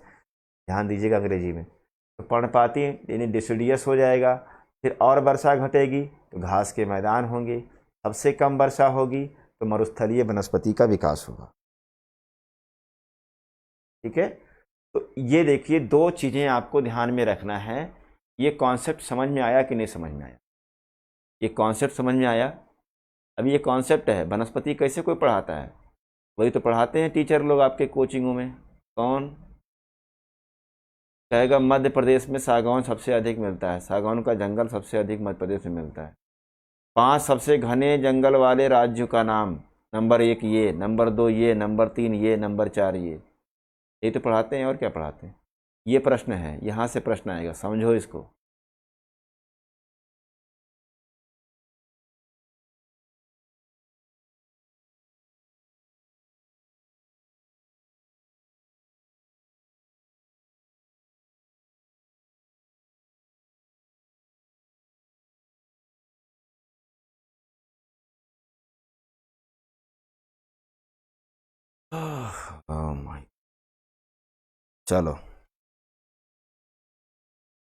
ध्यान दीजिएगा अंग्रेजी में। तो पर्णपाती यानी डेसिडियस हो जाएगा। फिर और वर्षा घटेगी तो घास के मैदान होंगे, सबसे कम वर्षा होगी तो मरुस्थलीय वनस्पति का विकास होगा। ठीक है, तो ये देखिए 2 चीज़ें आपको ध्यान में रखना है। ये कॉन्सेप्ट समझ में आया कि नहीं समझ में आया, ये कॉन्सेप्ट समझ में आया। अभी ये कॉन्सेप्ट है, वनस्पति कैसे कोई पढ़ाता है, वही तो पढ़ाते हैं टीचर लोग आपके कोचिंगों में। कौन कहेगा मध्य प्रदेश में सागौन सबसे अधिक मिलता है, सागौन का जंगल सबसे अधिक मध्य प्रदेश में मिलता है। 5 सबसे घने जंगल वाले राज्यों का नाम, नंबर 1 ये, नंबर 2 ये, नंबर 3 ये, नंबर 4 ये तो पढ़ाते हैं। और क्या पढ़ाते हैं, ये प्रश्न है, यहाँ से प्रश्न आएगा, समझो इसको। चलो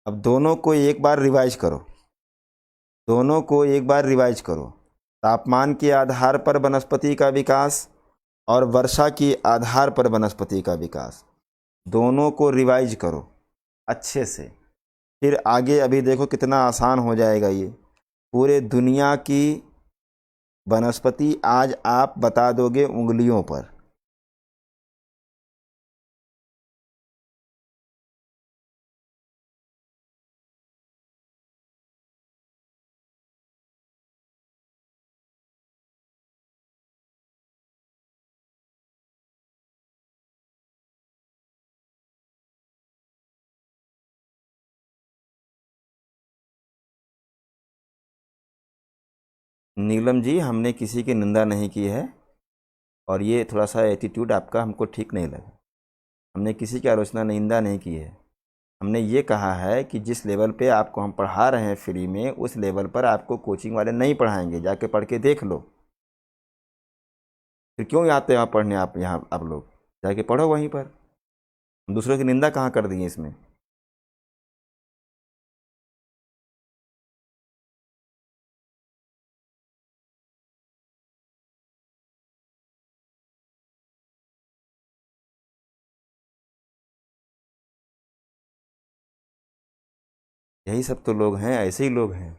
अब दोनों को एक बार रिवाइज करो। तापमान के आधार पर वनस्पति का विकास और वर्षा के आधार पर वनस्पति का विकास, दोनों को रिवाइज करो अच्छे से। फिर आगे अभी देखो कितना आसान हो जाएगा ये। पूरे दुनिया की वनस्पति आज आप बता दोगे उंगलियों पर। नीलम जी, हमने किसी की निंदा नहीं की है, और ये थोड़ा सा एटीट्यूड आपका हमको ठीक नहीं लगा। हमने किसी की आलोचना निंदा नहीं की है। हमने ये कहा है कि जिस लेवल पे आपको हम पढ़ा रहे हैं फ्री में, उस लेवल पर आपको कोचिंग वाले नहीं पढ़ाएंगे। जाके पढ़ के देख लो। फिर क्यों आते हैं आप पढ़ने? आप यहाँ आप लोग जाके पढ़ो वहीं पर। हम दूसरों की निंदा कहाँ कर दिए इसमें? यही सब तो लोग हैं, ऐसे ही लोग हैं।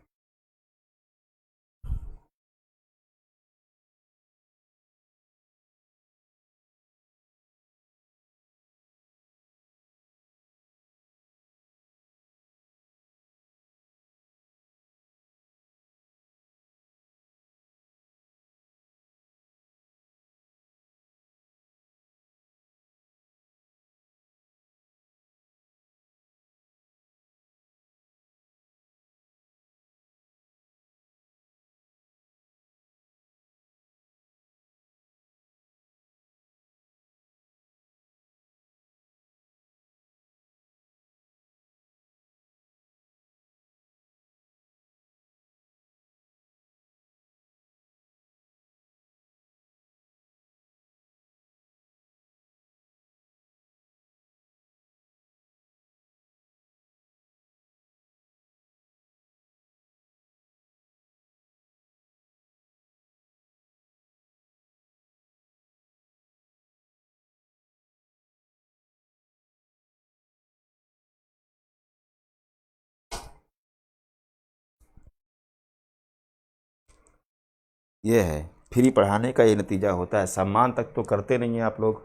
ये है फ्री पढ़ाने का, ये नतीजा होता है। सम्मान तक तो करते नहीं हैं आप लोग,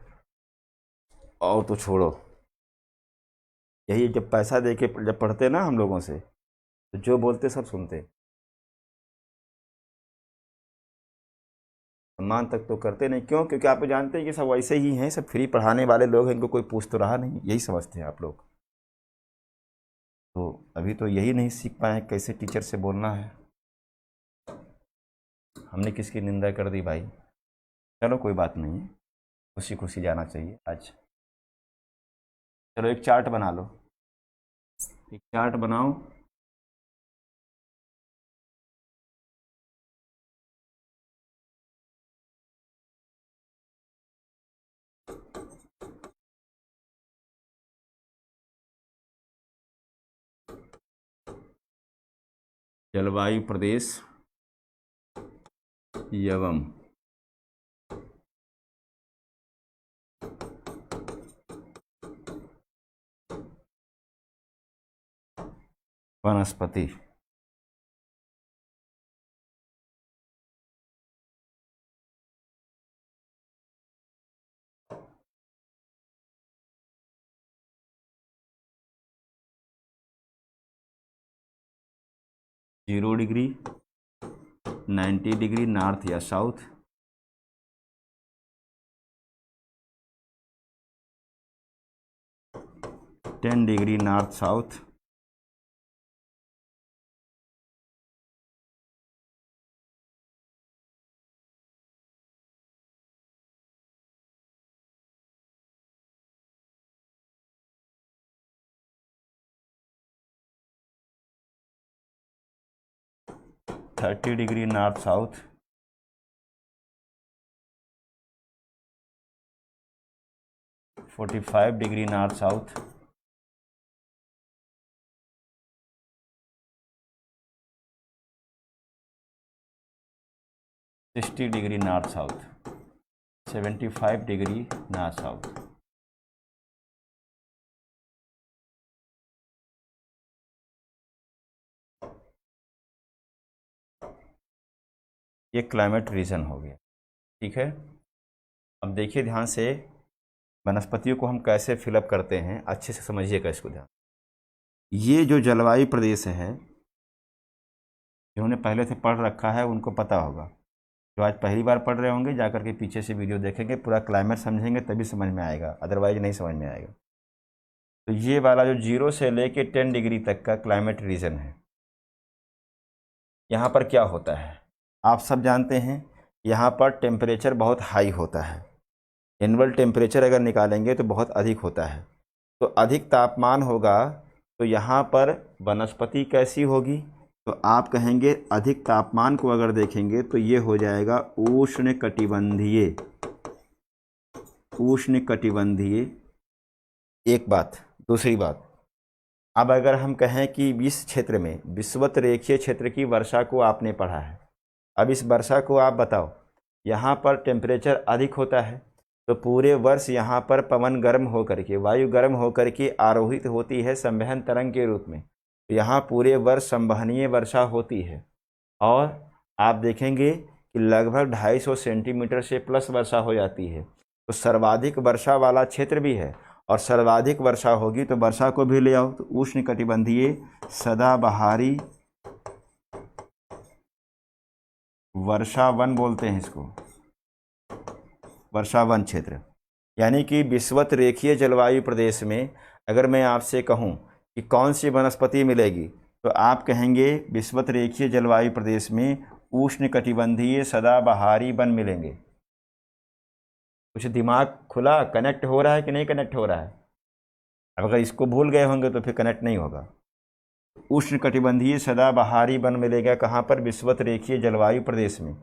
और तो छोड़ो। यही जब पैसा दे के जब पढ़ते ना हम लोगों से, तो जो बोलते सब सुनते। सम्मान तक तो करते नहीं। क्यों? क्योंकि आप जानते हैं कि सब वैसे ही हैं, सब फ्री पढ़ाने वाले लोग हैं, इनको कोई पूछ तो रहा नहीं, यही समझते हैं आप लोग। तो अभी तो यही नहीं सीख पाए हैं कैसे टीचर से बोलना है। हमने किसकी निंदा कर दी भाई? चलो कोई बात नहीं है, खुशी खुशी जाना चाहिए आज। चलो एक चार्ट बना लो, एक चार्ट बनाओ। जलवायु प्रदेश एवं वनस्पति। 0 डिग्री, 90 डिग्री नॉर्थ या south, 10 degree north south, 30 degree north south, 45 degree north south, 60 degree north south, 75 degree north south. ये क्लाइमेट रीजन हो गया। ठीक है, अब देखिए ध्यान से वनस्पतियों को हम कैसे फिलअप करते हैं, अच्छे से समझिएगा इसको ध्यान। ये जो जलवायु प्रदेश है, जिन्होंने पहले से पढ़ रखा है उनको पता होगा, जो आज पहली बार पढ़ रहे होंगे जा करके पीछे से वीडियो देखेंगे, पूरा क्लाइमेट समझेंगे तभी समझ में आएगा, अदरवाइज नहीं समझ में आएगा। तो ये वाला जो 0 से लेके 10 डिग्री तक का क्लाइमेट रीजन है, यहाँ पर क्या होता है आप सब जानते हैं, यहाँ पर टेम्परेचर बहुत हाई होता है। एनुअल टेम्परेचर अगर निकालेंगे तो बहुत अधिक होता है। तो अधिक तापमान होगा तो यहाँ पर वनस्पति कैसी होगी, तो आप कहेंगे अधिक तापमान को अगर देखेंगे तो ये हो जाएगा उष्णकटिबंधीय। उष्णकटिबंधीय एक बात। दूसरी बात, अब अगर हम कहें कि इस क्षेत्र में विषुवत रेखीय क्षेत्र की वर्षा को आपने पढ़ा है, अब इस वर्षा को आप बताओ, यहाँ पर टेम्परेचर अधिक होता है तो पूरे वर्ष यहाँ पर पवन गर्म होकर के, वायु गर्म होकर के आरोहित होती है संवहन तरंग के रूप में, तो यहाँ पूरे वर्ष संवहनीय वर्षा होती है। और आप देखेंगे कि लगभग 250 सेंटीमीटर से प्लस वर्षा हो जाती है। तो सर्वाधिक वर्षा वाला क्षेत्र भी है, और सर्वाधिक वर्षा होगी तो वर्षा को भी ले आओ, तो उष्णकटिबंधीय सदाबहारी वर्षा वन बोलते हैं इसको, वर्षा वन क्षेत्र। यानी कि विषुवत रेखीय जलवायु प्रदेश में अगर मैं आपसे कहूं कि कौन सी वनस्पति मिलेगी, तो आप कहेंगे विषुवत रेखीय जलवायु प्रदेश में उष्णकटिबंधीय सदाबहारी वन मिलेंगे। कुछ दिमाग खुला, कनेक्ट हो रहा है कि नहीं कनेक्ट हो रहा है? अब अगर इसको भूल गए होंगे तो फिर कनेक्ट नहीं होगा। उष्णकटिबंधीय सदाबहारी वन मिलेगा कहाँ पर? विषुवत रेखीय जलवायु प्रदेश में।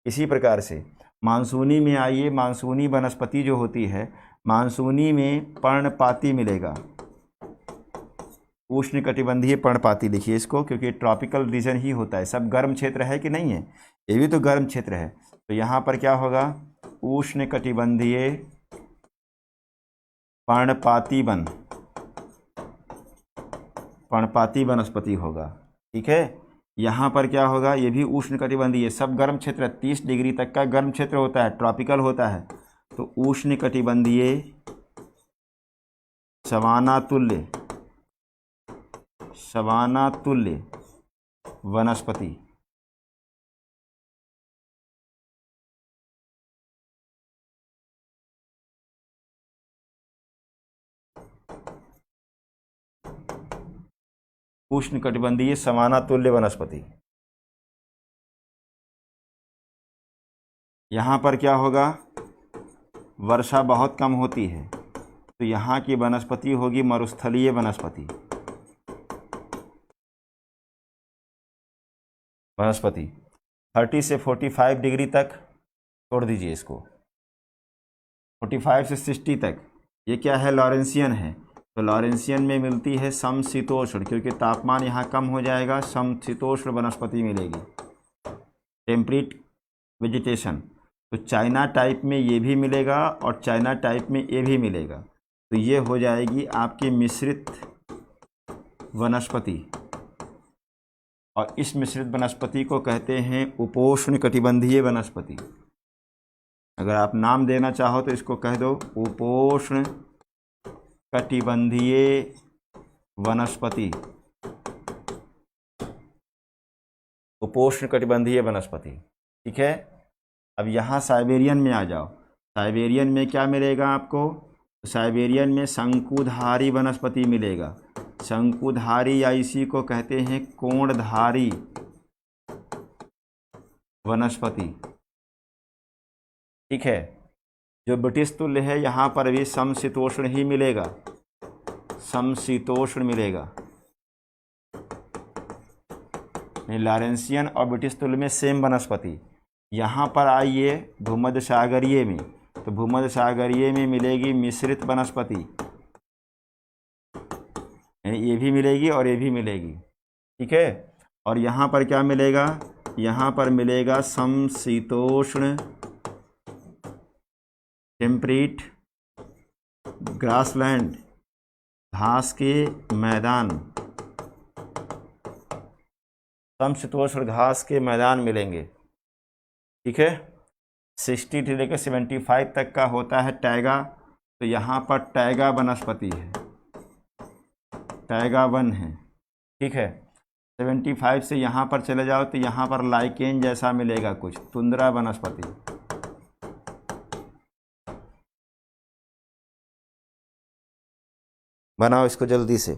इसी प्रकार से मानसूनी में आइए, मानसूनी वनस्पति जो होती है, मानसूनी में पर्णपाती मिलेगा। उष्णकटिबंधीय पर्णपाती लिखिए इसको, क्योंकि ट्रॉपिकल रीजन ही होता है, सब गर्म क्षेत्र है कि नहीं है, ये भी तो गर्म क्षेत्र है। तो यहाँ पर क्या होगा? उष्णकटिबंधीय पर्णपाती वन, पर्णपाती वनस्पति होगा। ठीक है, यहाँ पर क्या होगा? ये भी उष्णकटिबंधीय, सब गर्म क्षेत्र, 30 डिग्री तक का गर्म क्षेत्र होता है, ट्रॉपिकल होता है। तो उष्णकटिबंधीय सवानातुल्य, सवानातुल्य वनस्पति। उष्णकटिबंधीय समानातुल्य वनस्पति। यहाँ पर क्या होगा? वर्षा बहुत कम होती है, तो यहाँ की वनस्पति होगी मरुस्थलीय वनस्पति। वनस्पति 30 से 45 डिग्री तक छोड़ दीजिए इसको, 45 से 60 तक। ये क्या है? लॉरेंसियन है। तो लॉरेंसियन में मिलती है समशीतोष्ण, क्योंकि तापमान यहाँ कम हो जाएगा, समशीतोष्ण वनस्पति मिलेगी। टेम्परेट वेजिटेशन, तो चाइना टाइप में ये भी मिलेगा और चाइना टाइप में ये भी मिलेगा। तो ये हो जाएगी आपकी मिश्रित वनस्पति, और इस मिश्रित वनस्पति को कहते हैं उपोष्णकटिबंधीय वनस्पति। अगर आप नाम देना चाहो तो इसको कह दो उपोष्णकटिबंधीय वनस्पति, उपोष्णकटिबंधीय वनस्पति। ठीक है, अब यहाँ साइबेरियन में आ जाओ। साइबेरियन में क्या मिलेगा आपको? साइबेरियन में शंकुधारी वनस्पति मिलेगा। शंकुधारी या इसी को कहते हैं कोणधारी वनस्पति। ठीक है, जो ब्रिटिश तुल्य है यहाँ पर भी समशीतोष्ण ही मिलेगा, समशीतोष्ण मिलेगा। लॉरेंसियन और ब्रिटिश तुल्य में सेम वनस्पति। यहाँ पर आइए भूमध्य सागरीय में, तो भूमध्य सागरीय में मिलेगी मिश्रित वनस्पति, ये भी मिलेगी और ये भी मिलेगी। ठीक है, और यहाँ पर क्या मिलेगा? यहाँ पर मिलेगा समशीतोष्ण टेम्परेट ग्रासलैंड, घास के मैदान, समशीतोष्ण घास के मैदान मिलेंगे। ठीक है। 60 से लेकर 75 तक का होता है टैगा, तो यहाँ पर टैगा वनस्पति है, टैगा वन है, ठीक है। 75 से यहाँ पर चले जाओ तो यहाँ पर लाइकेन जैसा मिलेगा कुछ, तुंद्रा वनस्पति। बनाओ इसको जल्दी से।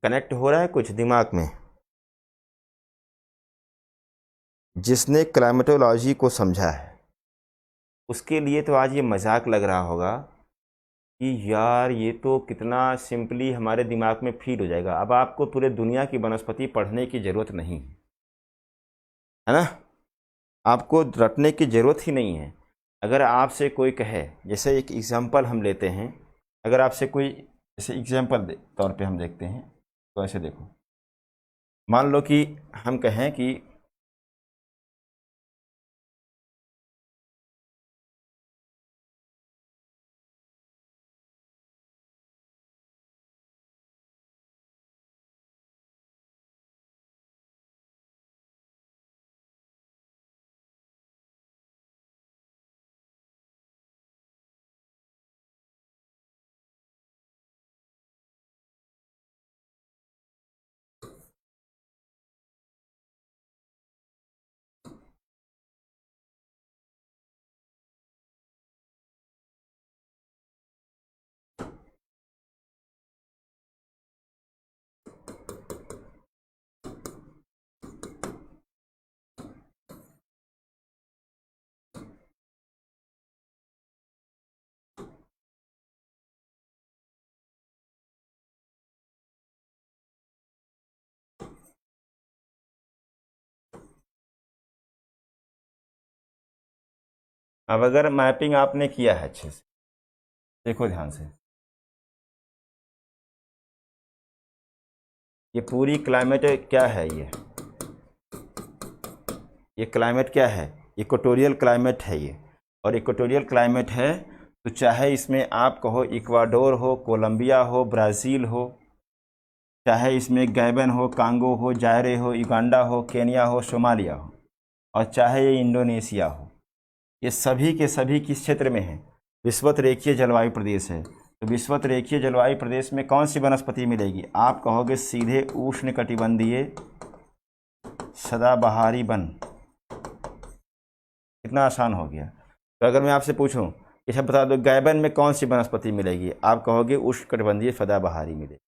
कनेक्ट हो रहा है कुछ दिमाग में? जिसने क्लाइमेटोलॉजी को समझा है उसके लिए तो आज ये मजाक लग रहा होगा कि यार ये तो कितना सिंपली हमारे दिमाग में फीड हो जाएगा। अब आपको पूरे दुनिया की वनस्पति पढ़ने की ज़रूरत नहीं है ना, आपको रटने की ज़रूरत ही नहीं है। अगर आपसे कोई कहे, जैसे एक एग्जांपल हम लेते हैं, अगर आपसे कोई जैसे एग्जांपल तौर पे हम देखते हैं तो ऐसे देखो, मान लो कि हम कहें कि अब अगर मैपिंग आपने किया है अच्छे से, देखो ध्यान से, ये पूरी क्लाइमेट क्या है, ये क्लाइमेट क्या है, इक्वेटोरियल क्लाइमेट है ये। और इक्वेटोरियल क्लाइमेट है तो चाहे इसमें आप कहो इक्वाडोर हो, कोलंबिया हो, ब्राज़ील हो, चाहे इसमें गैबन हो, कांगो हो, जायरे हो, युगांडा हो, केनिया हो, सोमालिया हो, और चाहे ये इंडोनेशिया हो, ये सभी के सभी किस क्षेत्र में हैं? विषुवत रेखीय जलवायु प्रदेश है। तो विषुवत रेखीय जलवायु प्रदेश में कौन सी वनस्पति मिलेगी? आप कहोगे सीधे उष्णकटिबंधीय सदाबहारी वन। कितना आसान हो गया। तो अगर मैं आपसे पूछूं कि सब बता दो गैबन में कौन सी वनस्पति मिलेगी, आप कहोगे उष्णकटिबंधीय सदाबहारी मिलेगी।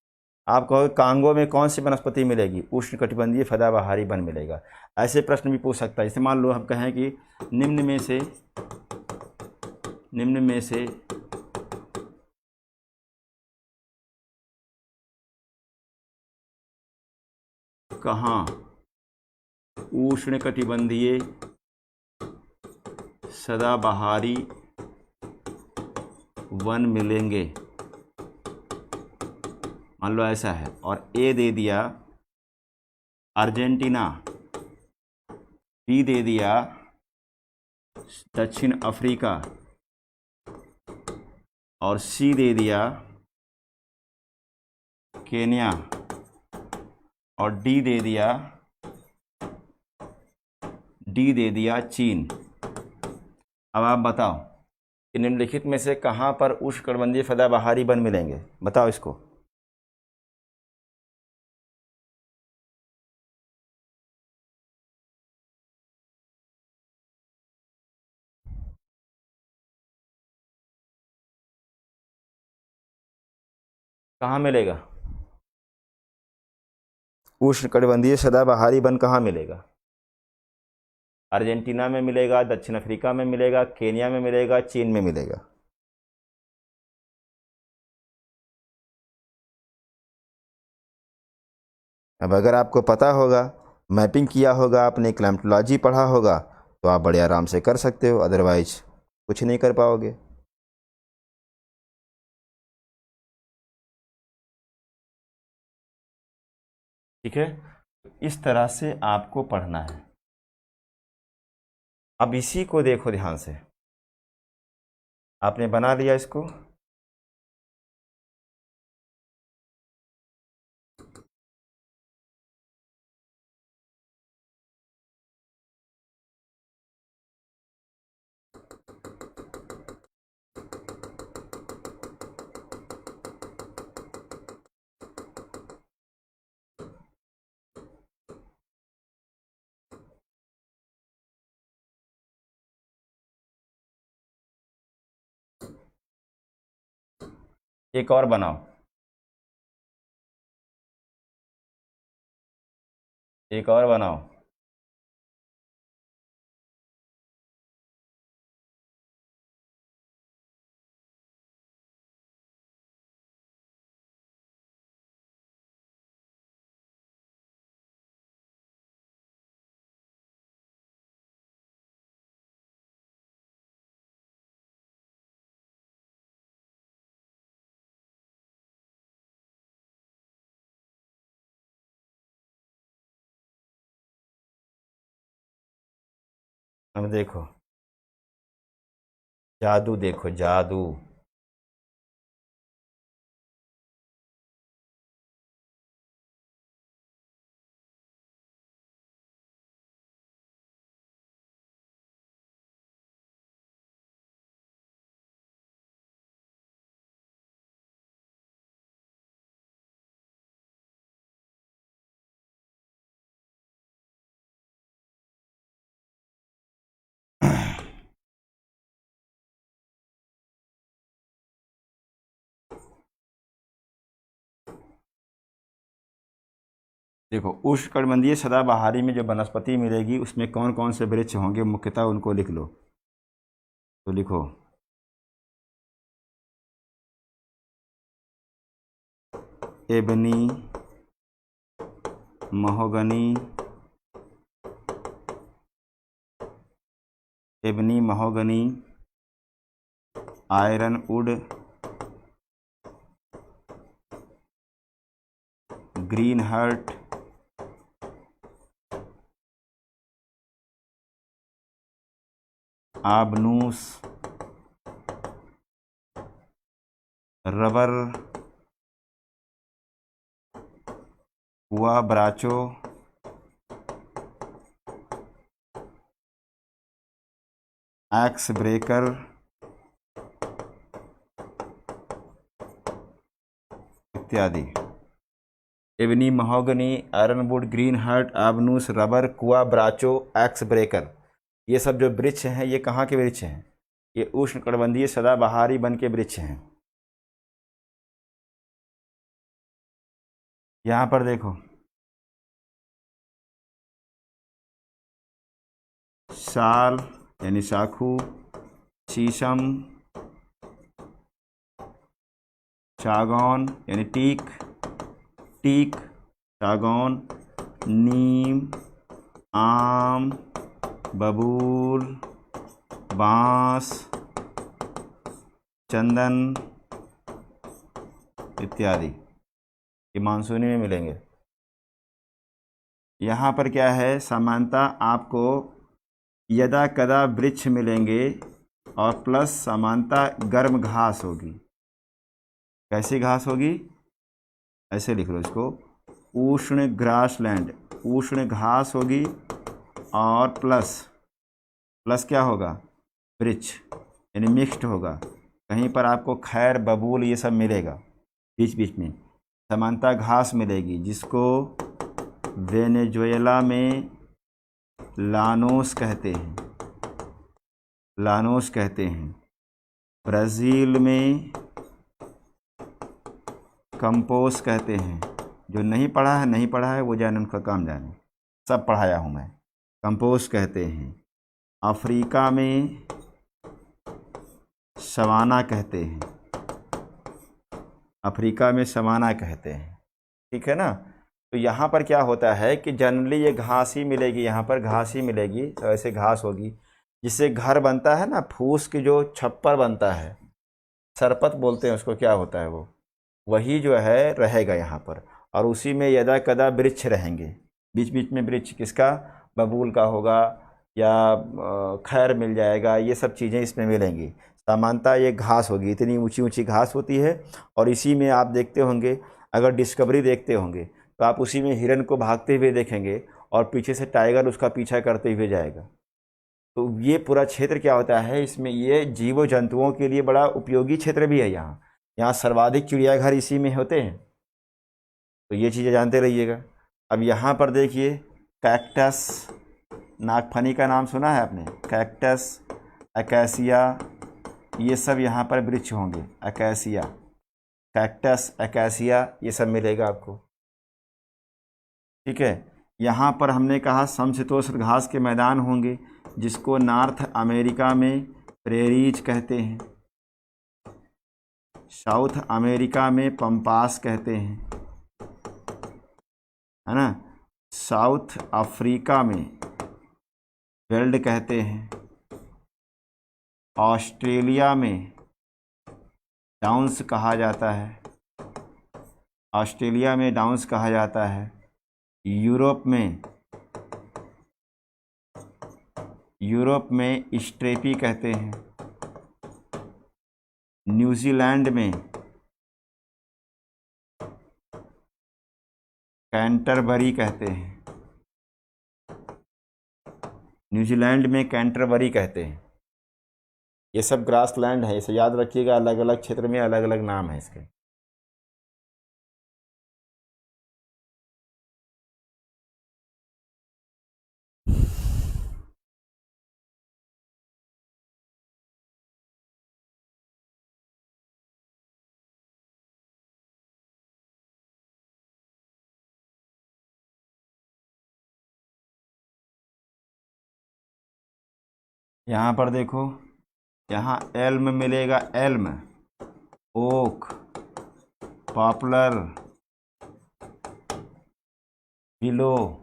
आप कहोगे कांगो में कौन सी वनस्पति मिलेगी, उष्णकटिबंधीय सदाबहारी वन मिलेगा। ऐसे प्रश्न भी पूछ सकता है। जैसे मान लो हम कहें कि निम्न में से कहाँ उष्णकटिबंधीय सदाबहारी वन मिलेंगे, मान लो ऐसा है, और ए दे दिया अर्जेंटीना, बी दे दिया दक्षिण अफ्रीका, और सी दे दिया केन्या, और डी दे दिया चीन। अब आप बताओ कि निम्नलिखित में से कहाँ पर उष्णकटिबंधीय सदाबहारी वन मिलेंगे, बताओ इसको। कहाँ मिलेगा उष्णकटिबंधीय सदाबहारी वन, कहाँ मिलेगा? अर्जेंटीना में मिलेगा, दक्षिण अफ्रीका में मिलेगा, केन्या में मिलेगा, चीन में मिलेगा। अब अगर आपको पता होगा, मैपिंग किया होगा, आपने क्लाइमेटोलॉजी पढ़ा होगा, तो आप बड़े आराम से कर सकते हो, अदरवाइज कुछ नहीं कर पाओगे। ठीक है, इस तरह से आपको पढ़ना है। अब इसी को देखो ध्यान से, आपने बना लिया इसको। एक और बनाओ, एक और बनाओ। अब देखो जादू, देखो जादू। देखो उष्णकटिबंधीय सदाबहारी में जो वनस्पति मिलेगी उसमें कौन कौन से वृक्ष होंगे, मुख्यतः उनको लिख लो। तो लिखो ebony, mahogany, ebony mahogany, iron wood, green heart, आबनूस, rubber, quebracho, axe breaker, इत्यादि। Ebony mahogany, ironwood, green heart, आबनूस, rubber, quebracho, axe breaker, ये सब जो वृक्ष हैं ये कहाँ के वृक्ष हैं? ये उष्णकटिबंधीय सदाबहारी वन के वृक्ष हैं। यहाँ पर देखो साल यानी साखू, शीशम, सागौन यानी टीक, टीक, सागौन, नीम, आम, बबूल, बांस, चंदन इत्यादि, ये मानसूनी में मिलेंगे। यहाँ पर क्या है, सामान्यतः आपको यदा कदा वृक्ष मिलेंगे और प्लस सामान्यतः गर्म घास होगी। कैसी घास होगी? ऐसे लिख लो इसको, उष्ण ग्रासलैंड, उष्ण घास होगी और प्लस क्या होगा, वृक्ष यानी मिक्स्ड होगा। कहीं पर आपको खैर बबूल ये सब मिलेगा बीच बीच में। समानता घास मिलेगी जिसको वेनेजुएला में लानोस कहते हैं, लानोस कहते हैं। ब्राज़ील में कंपोस कहते हैं। जो नहीं पढ़ा है नहीं पढ़ा है वो जाने, उनका काम जाने, सब पढ़ाया हूँ मैं। कंपोस कहते हैं। अफ्रीका में सवाना कहते हैं, अफ्रीका में सवाना कहते हैं। ठीक है ना। तो यहाँ पर क्या होता है कि जनरली ये घास ही मिलेगी, यहाँ पर घास ही मिलेगी। तो ऐसे घास होगी जिससे घर बनता है ना, फूस की जो छप्पर बनता है, सरपत बोलते हैं उसको, क्या होता है वो, वही जो है रहेगा यहाँ पर। और उसी में यदा कदा वृक्ष रहेंगे, बीच बीच में वृक्ष किसका, बबूल का होगा या खैर मिल जाएगा, ये सब चीज़ें इसमें मिलेंगी। सामान्यतः ये घास होगी, इतनी ऊंची ऊंची घास होती है। और इसी में आप देखते होंगे, अगर डिस्कवरी देखते होंगे तो आप उसी में हिरन को भागते हुए देखेंगे और पीछे से टाइगर उसका पीछा करते हुए जाएगा। तो ये पूरा क्षेत्र क्या होता है, इसमें ये जीव जंतुओं के लिए बड़ा उपयोगी क्षेत्र भी है। यहाँ यहाँ सर्वाधिक चिड़ियाघर इसी में होते हैं। तो ये चीज़ें जानते रहिएगा। अब यहाँ पर देखिए, कैक्टस, नागफनी का नाम सुना है आपने, कैक्टस, अकैसिया, ये सब यहाँ पर वृक्ष होंगे। अकैसिया, कैक्टस, अकैसिया, ये सब मिलेगा आपको। ठीक है। यहाँ पर हमने कहा समशीतोष्ण घास के मैदान होंगे जिसको नॉर्थ अमेरिका में प्रेरीज कहते हैं, साउथ अमेरिका में पंपास कहते हैं, है ना। साउथ अफ्रीका में वेल्ड कहते हैं। ऑस्ट्रेलिया में डाउन्स कहा जाता है, ऑस्ट्रेलिया में डाउन्स कहा जाता है। यूरोप में स्ट्रेपी कहते हैं। न्यूजीलैंड में कैंटरबरी कहते हैं, न्यूजीलैंड में कैंटरबरी कहते हैं। ये सब ग्रास लैंड है, इसे याद रखिएगा, अलग अलग क्षेत्र में अलग अलग नाम है इसके। यहाँ पर देखो, यहाँ एल्म मिलेगा, एल्म, ओक, पॉपुलर, विलो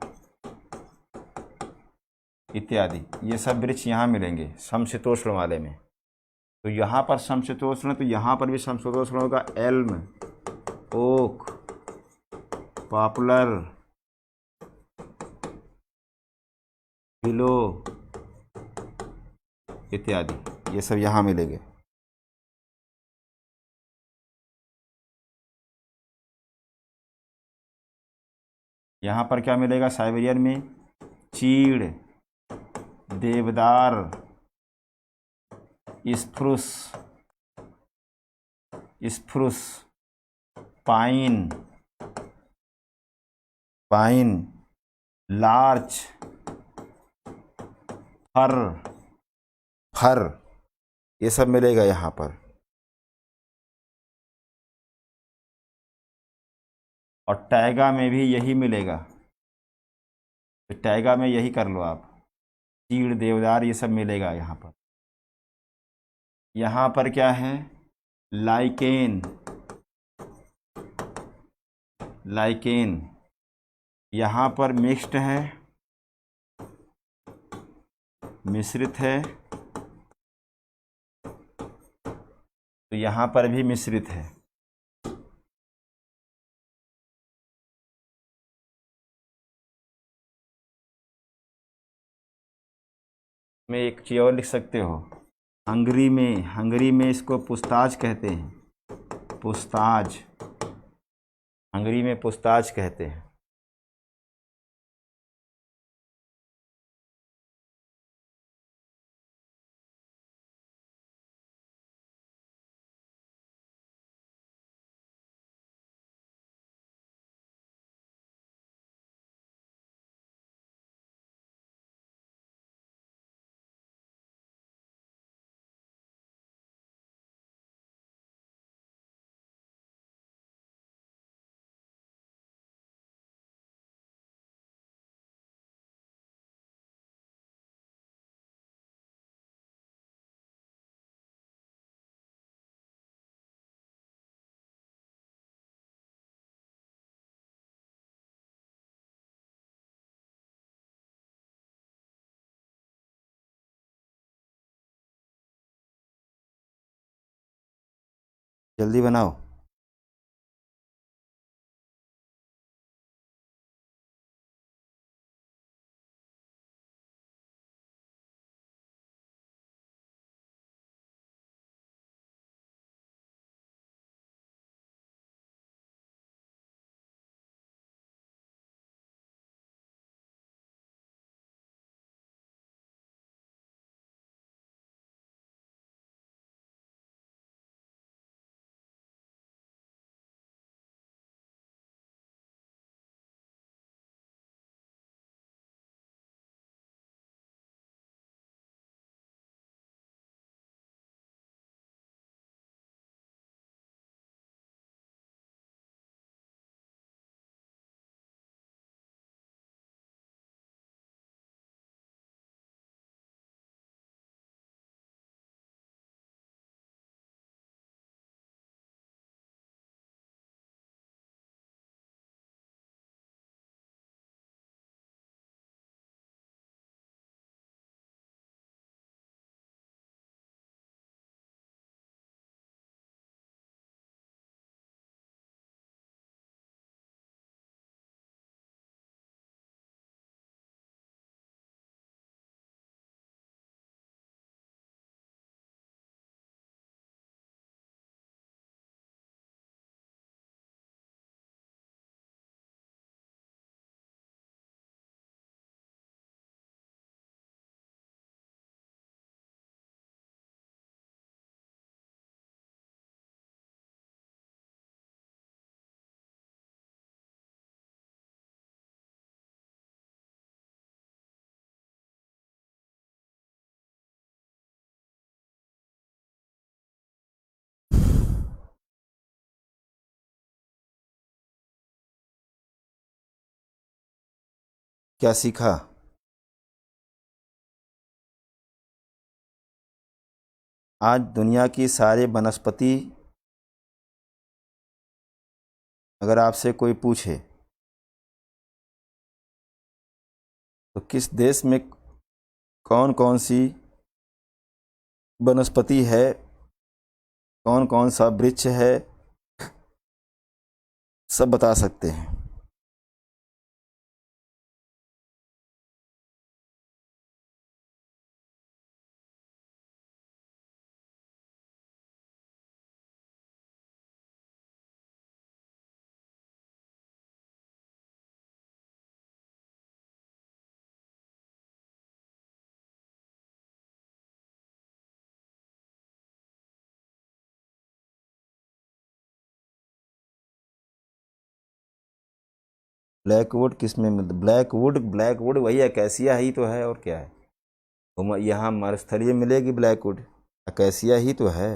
इत्यादि, ये सब वृक्ष यहाँ मिलेंगे समशीतोष्ण वाले में। तो यहाँ पर समशीतोष्ण, तो यहाँ पर भी समशीतोष्ण होगा। एल्म, ओक, पॉपुलर, विलो इत्यादि, ये सब यहाँ मिलेंगे। यहाँ पर क्या मिलेगा, साइबेरियन में चीड़, देवदार, spruce, spruce, pine, pine, larch, fir, fir, ये सब मिलेगा यहाँ पर। और टैगा में भी यही मिलेगा, तो टैगा में यही कर लो आप, चीड़, देवदार, ये सब मिलेगा यहाँ पर। यहाँ पर क्या है, लाइकेन, लाइकेन, यहाँ पर मिक्स्ड है, मिश्रित है, तो यहाँ पर भी मिश्रित है। में एक चीज़ और लिख सकते हो, हंगरी में इसको पुस्ताज कहते हैं, पुस्ताज, हंगरी में पुस्ताज कहते हैं। जल्दी बनाओ। क्या सीखा? आज दुनिया की सारे वनस्पति, अगर आपसे कोई पूछे तो किस देश में कौन कौन सी वनस्पति है, कौन कौन सा वृक्ष है, सब बता सकते हैं। ब्लैकवुड किस में मिलता? ब्लैकवुड, ब्लैकवुड वही अकेसिया ही तो है, और क्या है। यहाँ मरुस्थलीय मिलेगी ब्लैकवुड, अकेसिया ही तो है।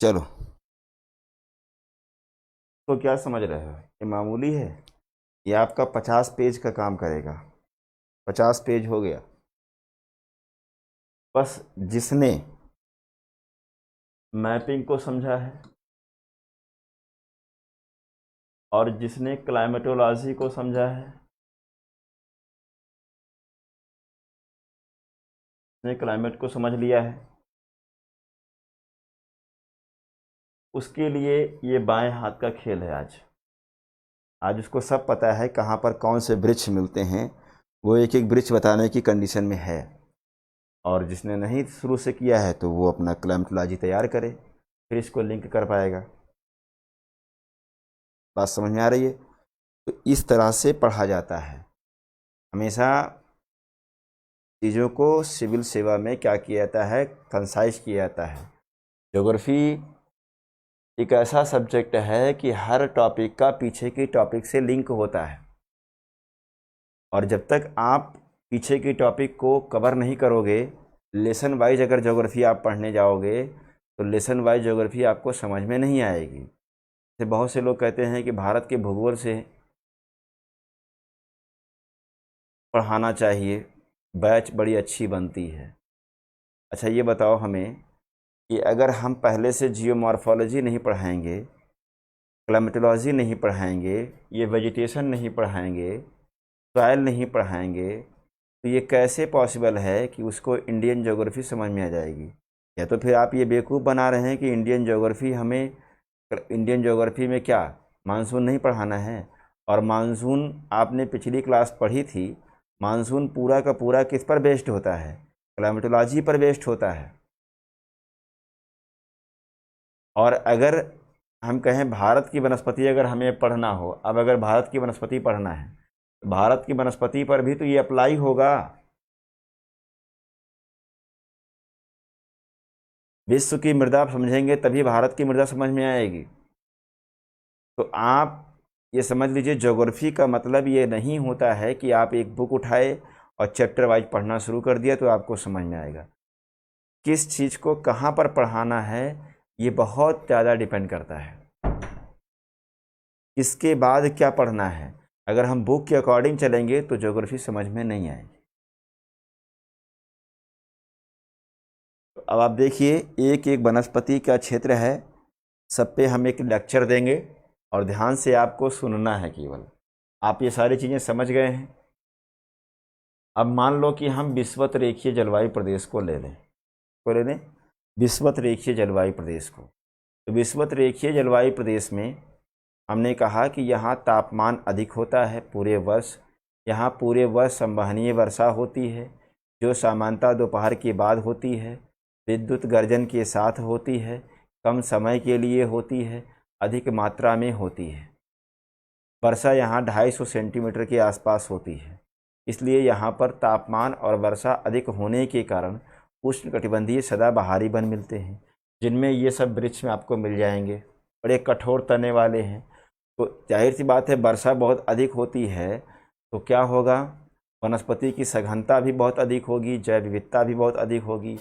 चलो, तो क्या समझ रहे हो, ये मामूली है, ये आपका 50 पेज का काम करेगा। 50 पेज हो गया। बस जिसने मैपिंग को समझा है और जिसने क्लाइमेटोलॉजी को समझा है, जिसने क्लाइमेट को समझ लिया है, उसके लिए ये बाएं हाथ का खेल है। आज आज उसको सब पता है कहाँ पर कौन से वृक्ष मिलते हैं, वो एक एक वृक्ष बताने की कंडीशन में है। और जिसने नहीं शुरू से किया है तो वो अपना क्लाइमेटोलॉजी तैयार करे, फिर इसको लिंक कर पाएगा। बात समझ में आ रही है? तो इस तरह से पढ़ा जाता है हमेशा। चीज़ों को सिविल सेवा में क्या किया जाता है, कंसाइज किया जाता है। ज्योग्राफी एक ऐसा सब्जेक्ट है कि हर टॉपिक का पीछे की टॉपिक से लिंक होता है, और जब तक आप पीछे की टॉपिक को कवर नहीं करोगे, लेसन वाइज अगर ज्योग्राफी आप पढ़ने जाओगे तो लेसन वाइज ज्योग्राफी आपको समझ में नहीं आएगी। जैसे बहुत से लोग कहते हैं कि भारत के भूगोल से पढ़ाना चाहिए, बैच बड़ी अच्छी बनती है। अच्छा ये बताओ हमें कि अगर हम पहले से जियोमॉर्फोलॉजी नहीं पढ़ाएंगे, क्लाइमेटोलॉजी नहीं पढ़ाएंगे, ये वेजिटेशन नहीं पढ़ाएंगे, सॉइल नहीं पढ़ाएंगे, तो ये कैसे पॉसिबल है कि उसको इंडियन ज्योग्राफी समझ में आ जाएगी? या तो फिर आप ये बेवकूफ़ बना रहे हैं कि इंडियन ज्योग्राफी में क्या मानसून नहीं पढ़ाना है? और मानसून आपने पिछली क्लास पढ़ी थी, मानसून पूरा का पूरा किस पर बेस्ड होता है? क्लाइमेटोलॉजी पर बेस्ड होता है। और अगर हम कहें भारत की वनस्पति अगर हमें पढ़ना हो, अब अगर भारत की वनस्पति पढ़ना है तो भारत की वनस्पति पर भी तो ये अप्लाई होगा। विश्व की मृदा समझेंगे तभी भारत की मृदा समझ में आएगी। तो आप ये समझ लीजिए, ज्योग्राफी का मतलब ये नहीं होता है कि आप एक बुक उठाए और चैप्टर वाइज पढ़ना शुरू कर दिया तो आपको समझ में आएगा। किस चीज़ को कहाँ पर पढ़ाना है ये बहुत ज़्यादा डिपेंड करता है। इसके बाद क्या पढ़ना है, अगर हम बुक के अकॉर्डिंग चलेंगे तो ज्योग्राफी समझ में नहीं आएगी। तो अब आप देखिए, एक एक वनस्पति का क्षेत्र है, सब पे हम एक लेक्चर देंगे और ध्यान से आपको सुनना है केवल। आप ये सारी चीज़ें समझ गए हैं। अब मान लो कि हम विषुवत रेखीय जलवायु प्रदेश को ले लें, विषुवत रेखीय जलवायु प्रदेश को। तो विषुवत रेखीय जलवायु प्रदेश में हमने कहा कि यहाँ तापमान अधिक होता है पूरे वर्ष। यहाँ पूरे वर्ष संवहनीय वर्षा होती है, जो सामान्यतः दोपहर के बाद होती है, विद्युत गर्जन के साथ होती है, कम समय के लिए होती है, अधिक मात्रा में होती है। वर्षा यहाँ 250 सेंटीमीटर के आसपास होती है। इसलिए यहाँ पर तापमान और वर्षा अधिक होने के कारण उष्णकटिबंधीय सदाबहारी वन मिलते हैं, जिनमें ये सब वृक्ष में आपको मिल जाएंगे, बड़े कठोर तने वाले हैं। तो जाहिर सी बात है, वर्षा बहुत अधिक होती है तो क्या होगा, वनस्पति की सघनता भी बहुत अधिक होगी, जैव विविधता भी बहुत अधिक होगी।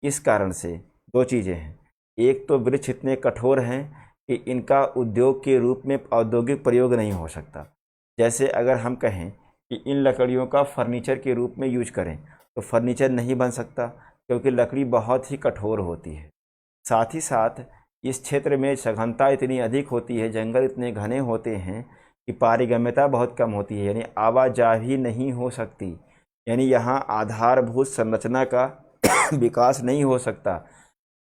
इस कारण से दो चीज़ें हैं, एक तो वृक्ष इतने कठोर हैं कि इनका उद्योग के रूप में औद्योगिक प्रयोग नहीं हो सकता। जैसे अगर हम कहें कि इन लकड़ियों का फर्नीचर के रूप में यूज करें तो फर्नीचर नहीं बन सकता, क्योंकि लकड़ी बहुत ही कठोर होती है। साथ ही साथ इस क्षेत्र में सघनता इतनी अधिक होती है, जंगल इतने घने होते हैं कि पारिगम्यता बहुत कम होती है, यानी आवाजाही नहीं हो सकती, यानी यहाँ आधारभूत संरचना का विकास नहीं हो सकता।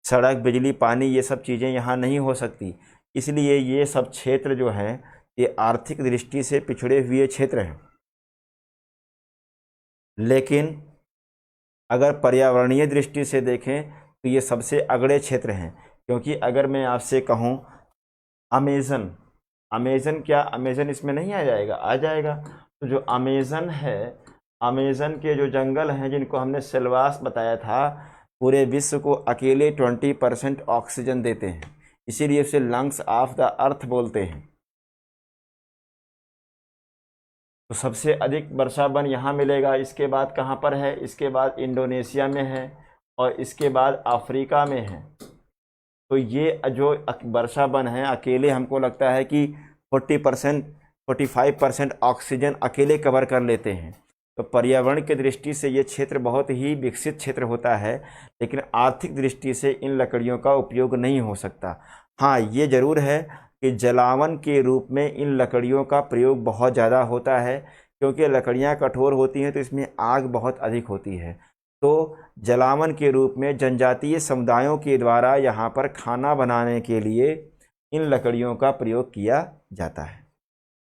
सड़क, बिजली, पानी, ये सब चीज़ें यहाँ नहीं हो सकती। इसलिए ये सब क्षेत्र जो हैं ये आर्थिक दृष्टि से पिछड़े हुए क्षेत्र हैं। लेकिन अगर पर्यावरणीय दृष्टि से देखें तो ये सबसे अगड़े क्षेत्र हैं। क्योंकि अगर मैं आपसे कहूँ अमेज़न, क्या अमेज़न इसमें नहीं आ जाएगा? आ जाएगा। तो जो अमेज़न है, अमेज़न के जो जंगल हैं जिनको हमने सेल्वास बताया था, पूरे विश्व को अकेले 20% ऑक्सीजन देते हैं, इसीलिए उसे लंग्स ऑफ द अर्थ बोलते हैं। तो सबसे अधिक वर्षा वन यहाँ मिलेगा। इसके बाद कहाँ पर है? इसके बाद इंडोनेशिया में है और इसके बाद अफ्रीका में है। तो ये जो वर्षा वन है अकेले हमको लगता है कि 40% 45% ऑक्सीजन अकेले कवर कर लेते हैं। तो पर्यावरण की दृष्टि से ये क्षेत्र बहुत ही विकसित क्षेत्र होता है, लेकिन आर्थिक दृष्टि से इन लकड़ियों का उपयोग नहीं हो सकता। हाँ, ये ज़रूर है कि जलावन के रूप में इन लकड़ियों का प्रयोग बहुत ज़्यादा होता है, क्योंकि लकड़ियाँ कठोर होती हैं तो इसमें आग बहुत अधिक होती है। तो जलावन के रूप में जनजातीय समुदायों के द्वारा यहाँ पर खाना बनाने के लिए इन लकड़ियों का प्रयोग किया जाता है।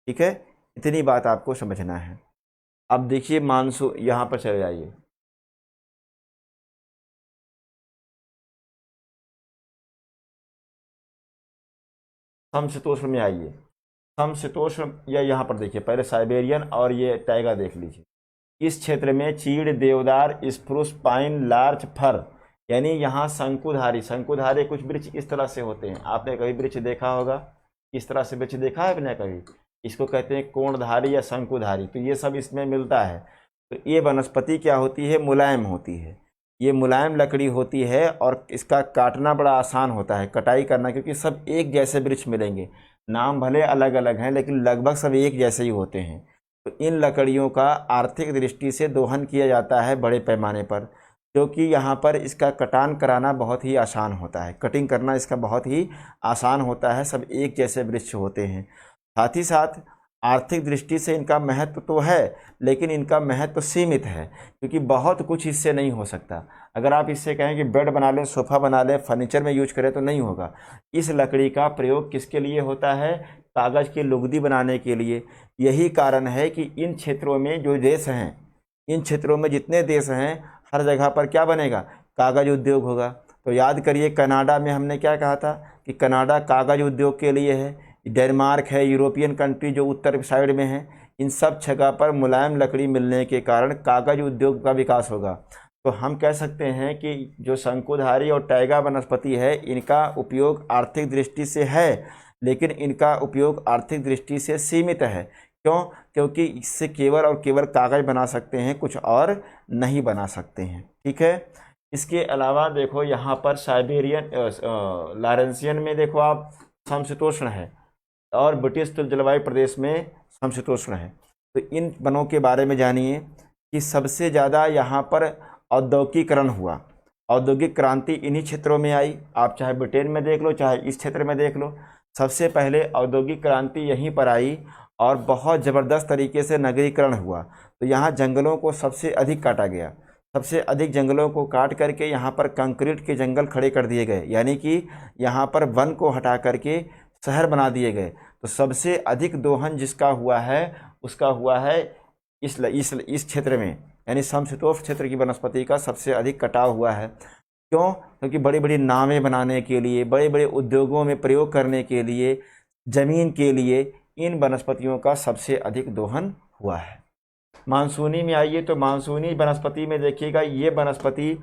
ठीक है, इतनी बात आपको समझना है। अब देखिए मानसून, यहाँ पर चले जाइए। समशीतोष्ण में आइए। समशीतोष्ण या यहाँ पर देखिए, पहले साइबेरियन और ये टाइगा देख लीजिए। इस क्षेत्र में चीड़, देवदार, स्प्रूस, पाइन, लार्च, फर, यानी यहाँ शंकुधारी कुछ वृक्ष इस तरह से होते हैं। आपने कभी वृक्ष देखा होगा, इस तरह से वृक्ष देखा है आपने कभी? इसको कहते हैं कोणधारी या शंकुधारी। तो ये सब इसमें मिलता है। तो ये वनस्पति क्या होती है? मुलायम होती है। ये मुलायम लकड़ी होती है और इसका काटना बड़ा आसान होता है, कटाई करना, क्योंकि सब एक जैसे वृक्ष मिलेंगे। नाम भले अलग अलग हैं लेकिन लगभग सब एक जैसे ही होते हैं। तो इन लकड़ियों का आर्थिक दृष्टि से दोहन किया जाता है बड़े पैमाने पर, क्योंकि यहाँ पर इसका कटान कराना बहुत ही आसान होता है, कटिंग करना इसका बहुत ही आसान होता है, सब एक जैसे वृक्ष होते हैं। साथ ही साथ आर्थिक दृष्टि से इनका महत्व तो है, लेकिन इनका महत्व सीमित है, क्योंकि बहुत कुछ इससे नहीं हो सकता। अगर आप इससे कहें कि बेड बना लें, सोफ़ा बना लें, फर्नीचर में यूज करें, तो नहीं होगा। इस लकड़ी का प्रयोग किसके लिए होता है? कागज़ की लुगदी बनाने के लिए। यही कारण है कि इन क्षेत्रों में जो देश हैं, इन क्षेत्रों में जितने देश हैं, हर जगह पर क्या बनेगा? कागज़ उद्योग होगा। तो याद करिए, कनाडा में हमने क्या कहा था कि कनाडा कागज़ उद्योग के लिए है। डेनमार्क है, यूरोपियन कंट्री जो उत्तर साइड में है, इन सब जगह पर मुलायम लकड़ी मिलने के कारण कागज़ उद्योग का विकास होगा। तो हम कह सकते हैं कि जो शंकुधारी और टाइगा वनस्पति है, इनका उपयोग आर्थिक दृष्टि से है, लेकिन इनका उपयोग आर्थिक दृष्टि से सीमित है। क्यों? क्योंकि इससे केवल और केवल कागज़ बना सकते हैं, कुछ और नहीं बना सकते हैं। ठीक है। इसके अलावा देखो यहाँ पर साइबेरियन लॉरेंसियन में देखो आप समशीतोष्ण है, और ब्रिटिश जलवायु प्रदेश में समशीतोष्ण है। तो इन वनों के बारे में जानिए कि सबसे ज़्यादा यहाँ पर औद्योगिकीकरण हुआ, औद्योगिक क्रांति इन्हीं क्षेत्रों में आई। आप चाहे ब्रिटेन में देख लो, चाहे इस क्षेत्र में देख लो, सबसे पहले औद्योगिक क्रांति यहीं पर आई और बहुत ज़बरदस्त तरीके से नगरीकरण हुआ। तो यहाँ जंगलों को सबसे अधिक काटा गया, सबसे अधिक जंगलों को काट करके यहाँ पर कंक्रीट के जंगल खड़े कर दिए गए, यानी कि यहाँ पर वन को हटा करके शहर बना दिए गए। तो सबसे अधिक दोहन जिसका हुआ है, उसका हुआ है इस क्षेत्र में, यानी समशीतोष्ण क्षेत्र की वनस्पति का सबसे अधिक कटाव हुआ है। क्यों? क्योंकि बड़ी बड़ी नावें बनाने के लिए, बड़े बड़े उद्योगों में प्रयोग करने के लिए, ज़मीन के लिए इन वनस्पतियों का सबसे अधिक दोहन हुआ है। मानसूनी में आइए, तो मानसूनी वनस्पति में देखिएगा, ये वनस्पति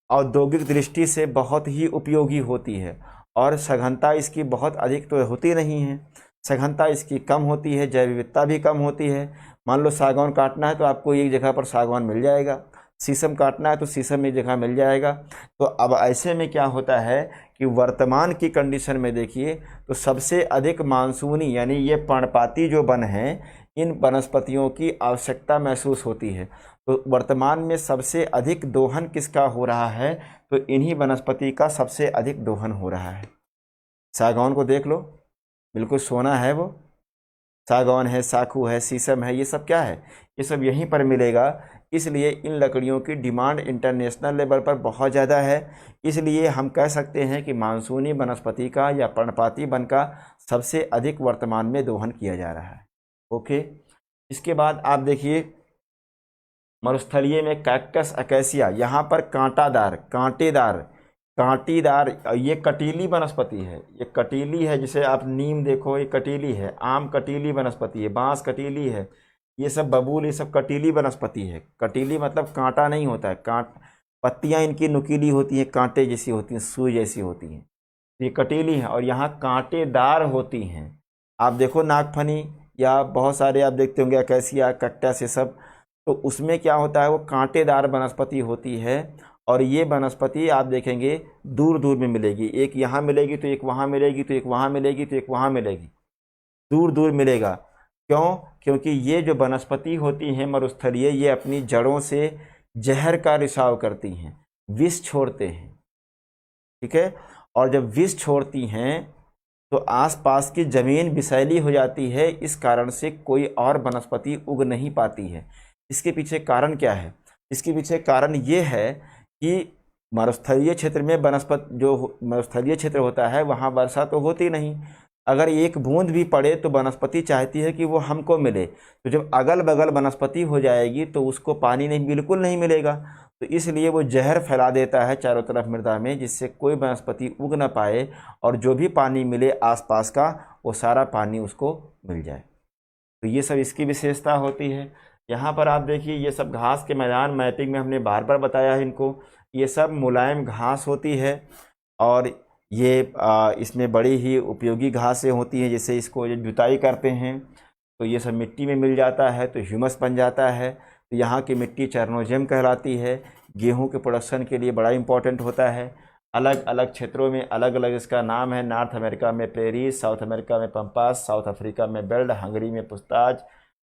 औद्योगिक दृष्टि से बहुत ही उपयोगी होती है और सघनता इसकी बहुत अधिक तो होती नहीं है, सघनता इसकी कम होती है, जैव विविधता भी कम होती है। मान लो सागौन काटना है तो आपको एक जगह पर सागौन मिल जाएगा, शीशम काटना है तो शीशम एक जगह मिल जाएगा। तो अब ऐसे में क्या होता है कि वर्तमान की कंडीशन में देखिए तो सबसे अधिक मानसूनी यानी ये पर्णपाती जो वन हैं, इन वनस्पतियों की आवश्यकता महसूस होती है। तो वर्तमान में सबसे अधिक दोहन किसका हो रहा है? तो इन्हीं वनस्पति का सबसे अधिक दोहन हो रहा है। सागौन को देख लो, बिल्कुल सोना है वो, सागौन है, साखू है, शीशम है, ये सब क्या है? ये सब यहीं पर मिलेगा। इसलिए इन लकड़ियों की डिमांड इंटरनेशनल लेवल पर बहुत ज़्यादा है। इसलिए हम कह सकते हैं कि मानसूनी वनस्पति का या पर्णपाती वन का सबसे अधिक वर्तमान में दोहन किया जा रहा है। ओके। इसके बाद आप देखिए मरुस्थलीय में कैक्टस अकेसिया, यहाँ पर कांटेदार ये कटीली वनस्पति है, ये कटीली है। जिसे आप नीम देखो, ये कटीली है, आम कटीली वनस्पति है, बांस कटीली है, ये सब बबूल, ये सब कटीली वनस्पति है। कटीली मतलब कांटा नहीं होता है, पत्तियां इनकी नुकीली होती हैं, कांटे जैसी होती हैं, सुई जैसी होती हैं, ये कटीली है। और यहाँ कांटेदार होती हैं। आप देखो नागफनी या बहुत सारे आप देखते होंगे अकेसिया, कैक्टस, ये सब, तो उसमें क्या होता है, वो कांटेदार वनस्पति होती है और ये वनस्पति आप देखेंगे दूर दूर में मिलेगी, एक यहाँ मिलेगी तो एक वहाँ मिलेगी, तो एक वहाँ मिलेगी तो एक वहाँ मिलेगी, दूर दूर मिलेगा। क्यों? क्योंकि ये जो वनस्पति होती हैं मरुस्थलीय, ये अपनी जड़ों से जहर का रिसाव करती हैं, विष छोड़ते हैं, ठीक है। और जब विष छोड़ती हैं तो आसपास की जमीन विषैली हो जाती है, इस कारण से कोई और वनस्पति उग नहीं पाती है। इसके पीछे कारण क्या है? इसके पीछे कारण ये है कि मरुस्थलीय क्षेत्र में वनस्पति, जो मरुस्थलीय क्षेत्र होता है वहाँ वर्षा तो होती नहीं, अगर एक बूंद भी पड़े तो वनस्पति चाहती है कि वो हमको मिले, तो जब अगल बगल वनस्पति हो जाएगी तो उसको पानी नहीं, बिल्कुल नहीं मिलेगा, तो इसलिए वो जहर फैला देता है चारों तरफ मृदा में, जिससे कोई वनस्पति उग ना पाए और जो भी पानी मिले आसपास का वो सारा पानी उसको मिल जाए। तो ये सब इसकी विशेषता होती है। यहाँ पर आप देखिए ये सब घास के मैदान, मैपिंग में हमने बार बार बताया है इनको, ये सब मुलायम घास होती है और ये इसमें बड़ी ही उपयोगी घासें होती हैं। जैसे इसको ये जुताई करते हैं तो ये सब मिट्टी में मिल जाता है तो ह्यूमस बन जाता है, तो यहाँ की मिट्टी चरनोजेम कहलाती है, गेहूं के प्रोडक्शन के लिए बड़ा इंपॉर्टेंट होता है। अलग अलग क्षेत्रों में अलग अलग इसका नाम है, नॉर्थ अमेरिका में पेरिस, साउथ अमेरिका में पंपास, साउथ अफ्रीका में बेल्ड, हंगरी में पुस्ताज,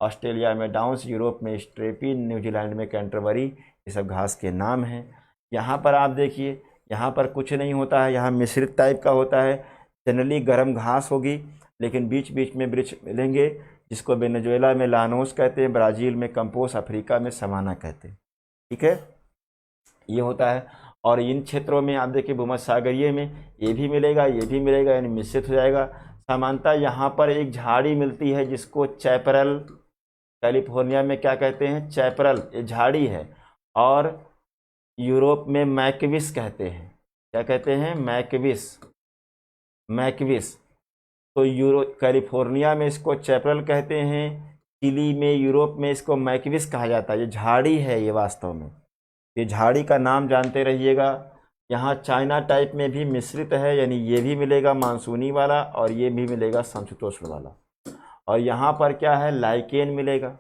ऑस्ट्रेलिया में डाउंस, यूरोप में स्ट्रेपिन, न्यूजीलैंड में कैंटरबरी, ये सब घास के नाम हैं। यहाँ पर आप देखिए, यहाँ पर कुछ नहीं होता है, यहाँ मिश्रित टाइप का होता है, जनरली गर्म घास होगी लेकिन बीच बीच में वृक्ष मिलेंगे, जिसको वेनेजुएला में लानोस कहते हैं, ब्राज़ील में कंपोस, अफ्रीका में समाना कहते हैं, ठीक है, ये होता है। और इन क्षेत्रों में आप देखिए भूमध्यसागरीय में ये भी मिलेगा, ये भी मिलेगा, यानी मिश्रित हो जाएगा। सामान्यतः यहाँ पर एक झाड़ी मिलती है जिसको चैपरल, कैलिफोर्निया में क्या कहते हैं, चैपरल, ये झाड़ी है, और यूरोप में मैकविस कहते हैं। क्या कहते हैं? मैकविस, मैकविस। तो कैलिफोर्निया में इसको चैपरल कहते हैं, चिली में, यूरोप में इसको मैकविस कहा जाता है। ये झाड़ी है, ये वास्तव में ये झाड़ी का नाम जानते रहिएगा। यहाँ चाइना टाइप में भी मिश्रित है, यानी ये भी मिलेगा मानसूनी वाला और ये भी मिलेगा समशीतोष्ण वाला। और यहाँ पर क्या है, लाइकेन मिलेगा,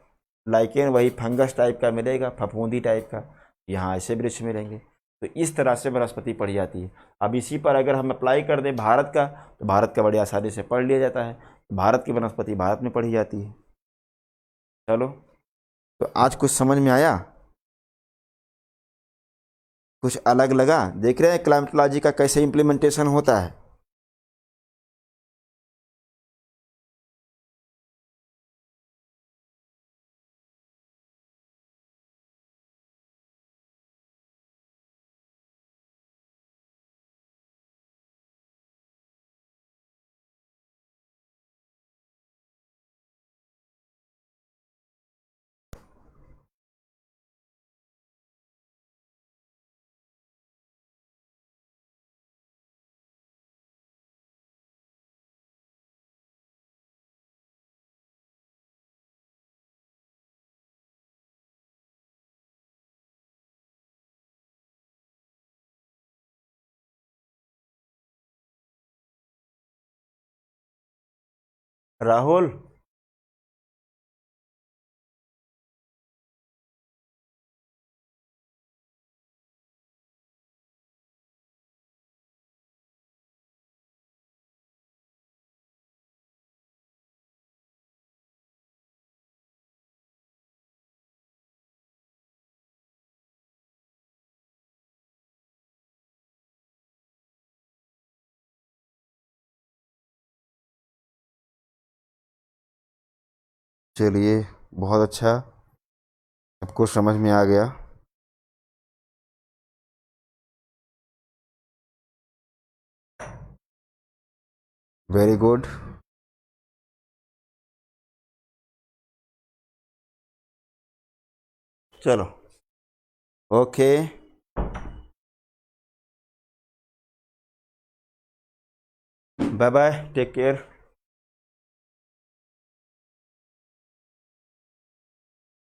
लाइकेन वही फंगस टाइप का मिलेगा, फफूंदी टाइप का, यहाँ ऐसे वृक्ष मिलेंगे। तो इस तरह से वनस्पति पढ़ी जाती है। अब इसी पर अगर हम अप्लाई कर दें भारत का, तो भारत का बड़ी आसानी से पढ़ लिया जाता है। भारत की वनस्पति भारत में पढ़ी जाती है। चलो, तो आज कुछ समझ में आया, कुछ अलग लगा? देख रहे हैं क्लाइमेटोलॉजी का कैसे इम्प्लीमेंटेशन होता है। राहुल, चलिए बहुत अच्छा, सबको समझ में आ गया। Very good. चलो, okay, bye bye, take care.